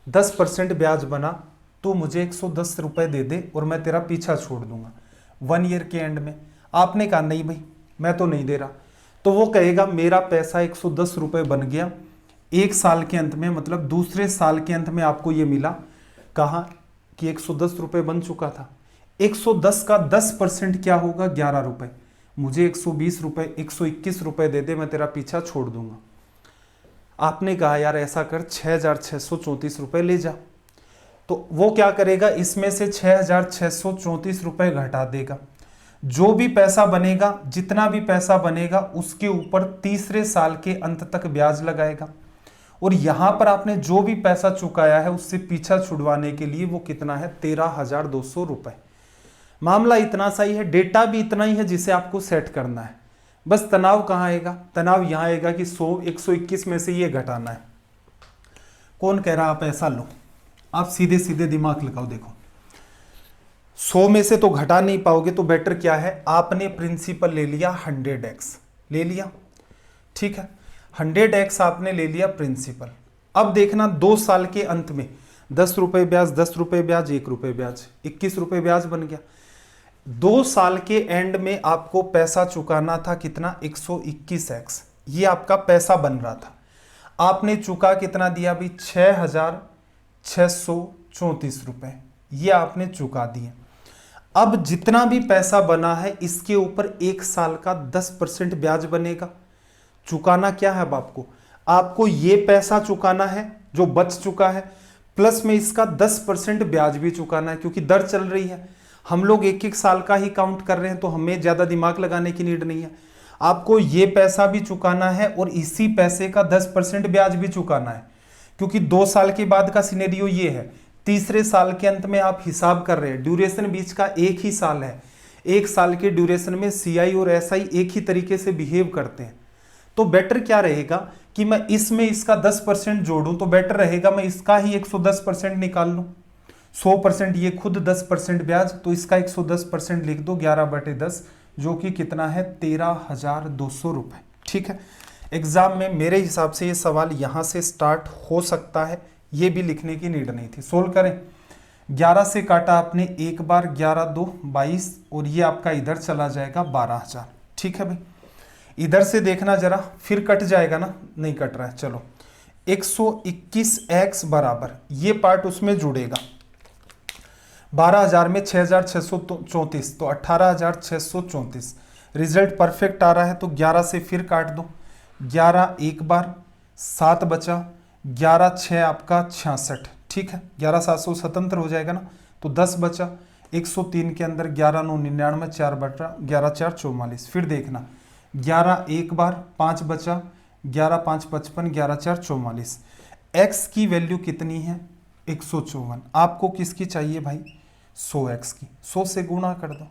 10% ब्याज बना, तो मुझे 110 रुपये दे दे और मैं तेरा पीछा छोड़ दूंगा 1 ईयर के एंड में। आपने कहा नहीं भाई मैं तो नहीं दे रहा, तो वो कहेगा मेरा पैसा 110 रुपये बन गया 1 साल के अंत में, मतलब दूसरे साल के अंत में आपको ये मिला, कहा कि 110 रुपये बन चुका था। 110 का 10% क्या होगा? 11 रुपये। मुझे 120 रुपये, 121 रुपये दे दे, मैं तेरा पीछा छोड़ दूंगा। आपने कहा यार ऐसा कर, 6,634 रुपये ले जा। तो वो क्या करेगा? इसमें से 6,634 रुपये घटा देगा। जो भी पैसा बनेगा, जितना भी पैसा बनेगा, उसके ऊपर तीसरे साल के अंत तक ब्याज लगाएगा। और यहां पर आपने जो भी पैसा चुकाया है उससे पीछा छुड़वाने के लिए वो कितना है? 13,200 रुपये। मामला इतना सा ही है, डेटा भी इतना ही है जिसे आपको सेट करना है। बस तनाव कहाँ आएगा? तनाव यहां आएगा कि 121 में से ये घटाना है। कौन कह रहा आप ऐसा लो? आप सीधे सीधे दिमाग लगाओ, देखो 100 में से तो घटा नहीं पाओगे, तो बेटर क्या है? आपने प्रिंसिपल ले लिया 100x, ले लिया, ठीक है, 100x आपने ले लिया प्रिंसिपल। अब देखना 2 साल के अंत में 10 रुपये ब्याज, 10 रुपये ब्याज, 1 रुपये ब्याज, 21 रुपये ब्याज बन गया। 2 साल के एंड में आपको पैसा चुकाना था कितना? 121x, ये आपका पैसा बन रहा था। आपने चुका कितना दिया भी? 6,634 रुपये, ये आपने चुका दिए। अब जितना भी पैसा बना है इसके ऊपर 1 साल का 10% ब्याज बनेगा। चुकाना क्या है अब आपको? आपको ये पैसा चुकाना है जो बच चुका है, प्लस में इसका 10% ब्याज भी चुकाना है, क्योंकि दर चल रही है। हम लोग 1-1 साल का ही काउंट कर रहे हैं, तो हमें ज़्यादा दिमाग लगाने की नीड नहीं है। आपको ये पैसा भी चुकाना है और इसी पैसे का 10% ब्याज भी चुकाना है, क्योंकि 2 साल के बाद का सिनेरियो ये है, तीसरे साल के अंत में आप हिसाब कर रहे हैं, ड्यूरेशन बीच का 1 ही साल है। 1 साल के ड्यूरेशन में सीआई और एसआई एक ही तरीके से बिहेव करते हैं। तो बेटर क्या रहेगा कि मैं इसमें इसका 10% जोड़ूं, तो बेटर रहेगा मैं इसका ही 110% निकाल लूं। 100% ये खुद 10% ब्याज, तो इसका 110% लिख दो 11/10, जो कि कितना है 13,200 रुपए। ठीक है, एग्जाम में मेरे हिसाब से ये सवाल यहां से स्टार्ट हो सकता है, ये भी लिखने की नीड नहीं थी। सोल्व करें, 11 से काटा आपने एक बार, 11 2 22, और ये आपका इधर चला जाएगा 12,000। ठीक है भाई, इधर से देखना जरा, फिर कट जाएगा ना, नहीं कट रहा है, चलो 121x बराबर, ये पार्ट उसमें जुड़ेगा, 12,000 में 6,634, तो 18,634। रिजल्ट परफेक्ट आ रहा है, तो 11 से फिर काट दो, 11 एक बार, 7 बचा, 11 6 आपका 66। ठीक है, 11 700 स्वतंत्र हो जाएगा ना, तो 10 बचा, 103 के अंदर 11 9 99, 4 बटा 11 4 44। फिर देखना, 11 एक बार, 5 बचा, 11 5 55, 11 4 44। x की वैल्यू कितनी है 154। आपको किसकी चाहिए भाई 100x की, 100 से गुणा कर दो,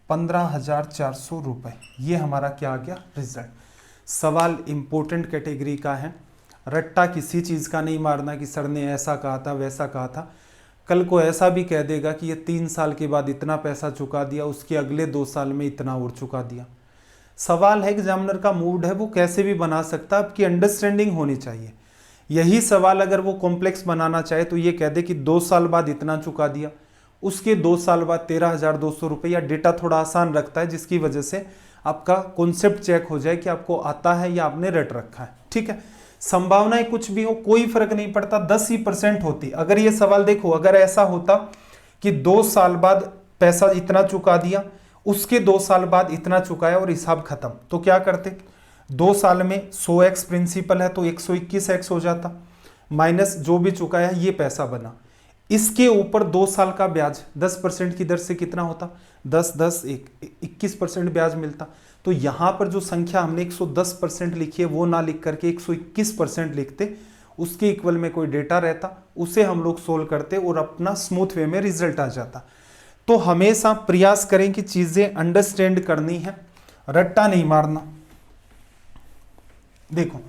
15,400 रुपए। ये हमारा क्या आ गया रिजल्ट। सवाल इंपॉर्टेंट कैटेगरी का है, रट्टा किसी चीज़ का नहीं मारना कि सर ने ऐसा कहा था वैसा कहा था। कल को ऐसा भी कह देगा कि ये 3 साल के बाद इतना पैसा चुका दिया, उसके अगले 2 साल में इतना और चुका दिया। सवाल है, एग्जामिनर का मूड है, वो कैसे भी बना सकता है, आपकी अंडरस्टैंडिंग होनी चाहिए। यही सवाल अगर वो कॉम्प्लेक्स बनाना चाहे तो ये कह दे कि 2 साल बाद इतना चुका दिया, उसके 2 साल बाद 13,200 रुपये, या डेटा थोड़ा आसान रखता है जिसकी वजह से आपका कॉन्सेप्ट चेक हो जाए कि आपको आता है या आपने रट रखा है। ठीक है, संभावनाएं कुछ भी हो कोई फर्क नहीं पड़ता, 10% होती। अगर ये सवाल देखो, अगर ऐसा होता कि 2 साल बाद पैसा इतना चुका दिया, उसके 2 साल बाद इतना चुकाया और हिसाब खत्म, तो क्या करते, 2 साल में 100x प्रिंसिपल है तो 121x हो जाता, माइनस जो भी चुकाया ये पैसा बना, इसके ऊपर 2 साल का ब्याज 10% की दर से कितना होता, 10 10 21% ब्याज मिलता। तो यहां पर जो संख्या हमने 110% लिखी है वो ना लिख करके 121% लिखते, उसके इक्वल में कोई डेटा रहता, उसे हम लोग सोल्व करते और अपना स्मूथ वे में रिजल्ट आ जाता। तो हमेशा प्रयास करें कि चीजें अंडरस्टैंड करनी है, रट्टा नहीं मारना। देखो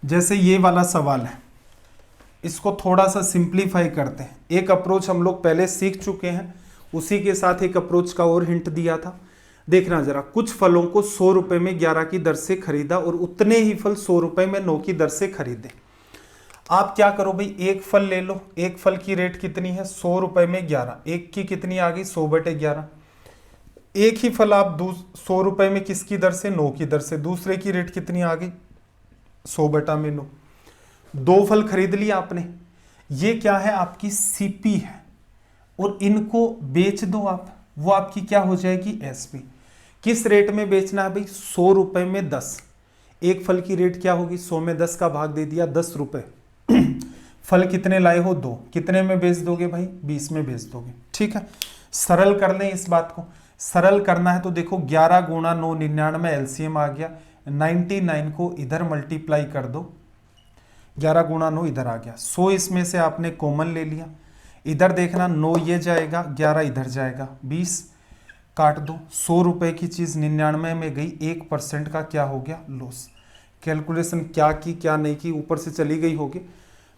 जैसे ये वाला सवाल है, इसको थोड़ा सा सिंप्लीफाई करते हैं। एक अप्रोच हम लोग पहले सीख चुके हैं, उसी के साथ एक अप्रोच का और हिंट दिया था। देखना जरा, कुछ फलों को 100 रुपए में 11 की दर से खरीदा और उतने ही फल 100 रुपए में 9 की दर से खरीदे। आप क्या करो भाई, एक फल ले लो, एक फल की रेट कितनी है 100 रुपए में 11, एक की कितनी आ गई 100/11। एक ही फल आप 100 रुपए में किसकी दर से 9 की दर से, दूसरे की रेट कितनी आ गई 100/9। 2 फल खरीद लिया आपने, ये क्या है आपकी सीपी है, और इनको बेच दो आप, वो आपकी क्या हो जाएगी एसपी। किस रेट में बेचना है भाई 100 रुपए में 10, एक फल की रेट क्या होगी 100 में 10 का भाग दे दिया 10 रुपए। फल कितने लाए हो 2, कितने में बेच दोगे भाई 20 में बेच दोगे। ठीक है, सरल कर लें इस बात को, सरल करना है तो देखो 11 गुणा 9 99 एलसीएम आ गया, 99 को इधर मल्टीप्लाई कर दो, 11 गुणा 9 इधर आ गया, 100 इसमें से आपने कॉमन ले लिया, इधर देखना 9 ये जाएगा, 11 इधर जाएगा, 20 काट दो, 100 रुपए की चीज 99 में गई, 1% का क्या हो गया लॉस। कैलकुलेशन क्या की क्या नहीं की, ऊपर से चली गई होगी,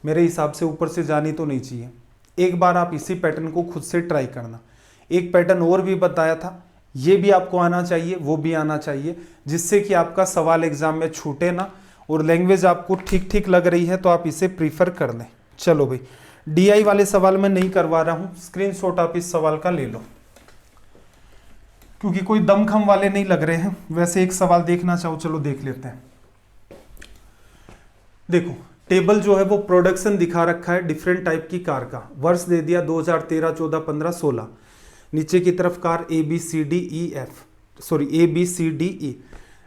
मेरे हिसाब से ऊपर से जानी तो नहीं चाहिए। एक बार आप इसी पैटर्न को खुद से ट्राई करना। एक पैटर्न और भी बताया था, ये भी आपको आना चाहिए, वो भी आना चाहिए, जिससे कि आपका सवाल एग्जाम में छूटे ना, और लैंग्वेज आपको ठीक ठीक लग रही है तो आप इसे प्रीफर कर लें। चलो भाई, डीआई वाले सवाल मैं नहीं करवा रहा हूं, स्क्रीनशॉट आप इस सवाल का ले लो, क्योंकि कोई दमखम वाले नहीं लग रहे हैं। वैसे एक सवाल देखना चाहो, चलो देख लेते हैं। देखो टेबल जो है वो प्रोडक्शन दिखा रखा है डिफरेंट टाइप की कार का, वर्ष दे दिया 2013 14 15 16, नीचे की तरफ car A B C D E,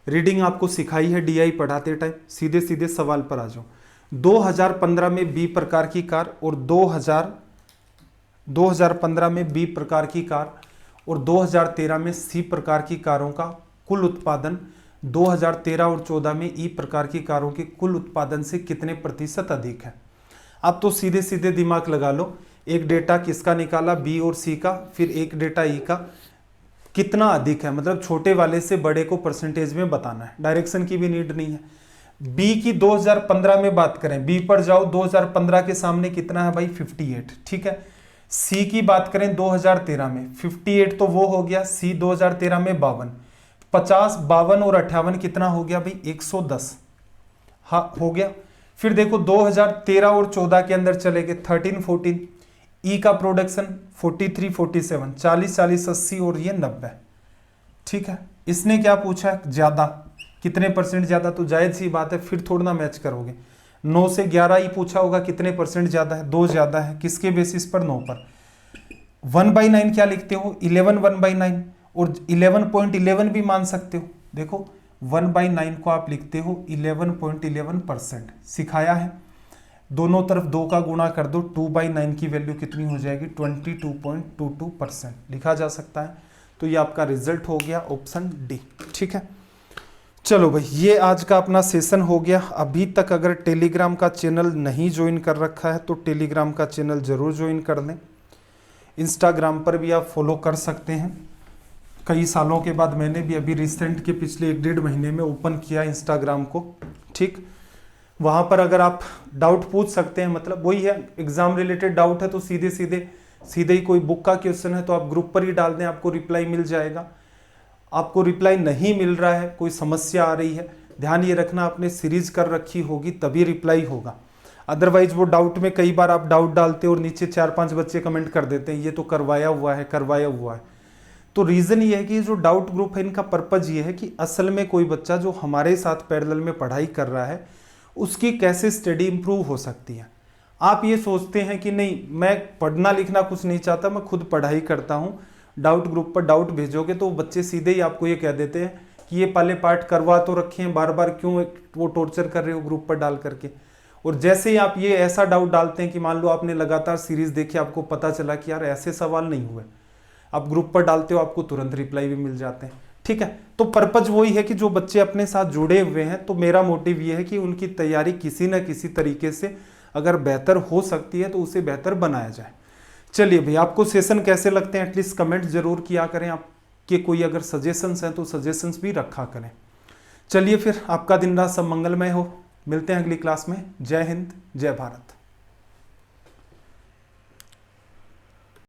reading आपको सिखाई है डीआई पढ़ाते टाइम। सीधे सीधे सवाल पर आ जाओ। 2015 में बी प्रकार की कार और 2015 में बी प्रकार की कार और 2013 में सी प्रकार की कारों का कुल उत्पादन 2013 और 14 में ई प्रकार की कारों के कुल उत्पादन से कितने प्रतिशत अधिक है। अब तो सीधे सीधे दिमाग लगा लो, एक डेटा किसका निकाला बी और सी का, फिर एक डेटा ई का, कितना अधिक है, मतलब छोटे वाले से बड़े को परसेंटेज में बताना है, डायरेक्शन की भी नीड नहीं है। बी की 2015 में बात करें, बी पर जाओ, 2015 के सामने कितना है भाई 58, ठीक है। सी की बात करें 2013 में 58 तो वो हो गया, सी 2013 में 52, 50, 52 और 58 कितना हो गया भाई 110, हाँ हो गया। फिर देखो 2013 और 14 के अंदर चले गए 13, 14, ई का प्रोडक्शन 43, 47, 40, 40, 80 और ये 90, ठीक है। इसने क्या पूछा है ज्यादा, कितने परसेंट ज्यादा, तो जायज सी बात है फिर थोड़ा ना मैच करोगे। 9 से 11 ही पूछा होगा कितने परसेंट ज्यादा है, 2 ज्यादा है, किसके बेसिस पर 9 पर। 1/9 क्या लिखते हो 11 1/9, और 11.11 भी मान सकते हो। देखो 1/9 को आप लिखते हो 11.11%, सिखाया है। दोनों तरफ 2 का गुणा कर दो, 2/9 की वैल्यू कितनी हो जाएगी 22.22% लिखा जा सकता है। तो ये आपका रिजल्ट हो गया ऑप्शन डी, ठीक है। चलो भाई ये आज का अपना सेशन हो गया। अभी तक अगर टेलीग्राम का चैनल नहीं ज्वाइन कर रखा है तो टेलीग्राम का चैनल जरूर ज्वाइन कर लें। इंस्टाग्राम पर भी आप फॉलो कर सकते हैं। कई सालों के बाद मैंने भी अभी रिसेंट के पिछले 1-1.5 महीने में ओपन किया इंस्टाग्राम को, ठीक। वहाँ पर अगर आप डाउट पूछ सकते हैं, मतलब वही है एग्जाम रिलेटेड डाउट है तो सीधे ही कोई बुक का क्वेश्चन है तो आप ग्रुप पर ही डाल दें, आपको रिप्लाई मिल जाएगा। आपको रिप्लाई नहीं मिल रहा है, कोई समस्या आ रही है, ध्यान ये रखना आपने सीरीज कर रखी होगी तभी रिप्लाई होगा। अदरवाइज वो डाउट में कई बार आप डाउट डालते हो और नीचे 4-5 बच्चे कमेंट कर देते हैं ये तो करवाया हुआ है। तो रीज़न ये है कि जो डाउट ग्रुप है इनका पर्पज़ ये है कि असल में कोई बच्चा जो हमारे साथ पैरेलल में पढ़ाई कर रहा है उसकी कैसे स्टडी इंप्रूव हो सकती है। आप ये सोचते हैं कि नहीं मैं पढ़ना लिखना कुछ नहीं चाहता, मैं खुद पढ़ाई करता हूँ, डाउट ग्रुप पर डाउट भेजोगे तो बच्चे सीधे ही आपको ये कह देते हैं कि ये पहले पार्ट करवा तो रखे हैं, बार बार क्यों वो टॉर्चर कर रहे हो ग्रुप पर डाल करके। और जैसे ही आप ये ऐसा डाउट डालते हैं कि मान लो आपने लगातार सीरीज देखी, आपको पता चला कि यार ऐसे सवाल नहीं हुए, आप ग्रुप पर डालते हो आपको तुरंत रिप्लाई भी मिल जाते हैं, ठीक है। तो पर्पज वही है कि जो बच्चे अपने साथ जुड़े हुए हैं, तो मेरा मोटिव ये है कि उनकी तैयारी किसी न किसी तरीके से अगर बेहतर हो सकती है तो उसे बेहतर बनाया जाए। चलिए भाई आपको सेशन कैसे लगते हैं एटलीस्ट कमेंट जरूर किया करें। आपके कोई अगर सजेशंस हैं तो सजेशंस भी रखा करें। चलिए फिर आपका दिन रात सब मंगलमय हो, मिलते हैं अगली क्लास में। जय हिंद, जय भारत।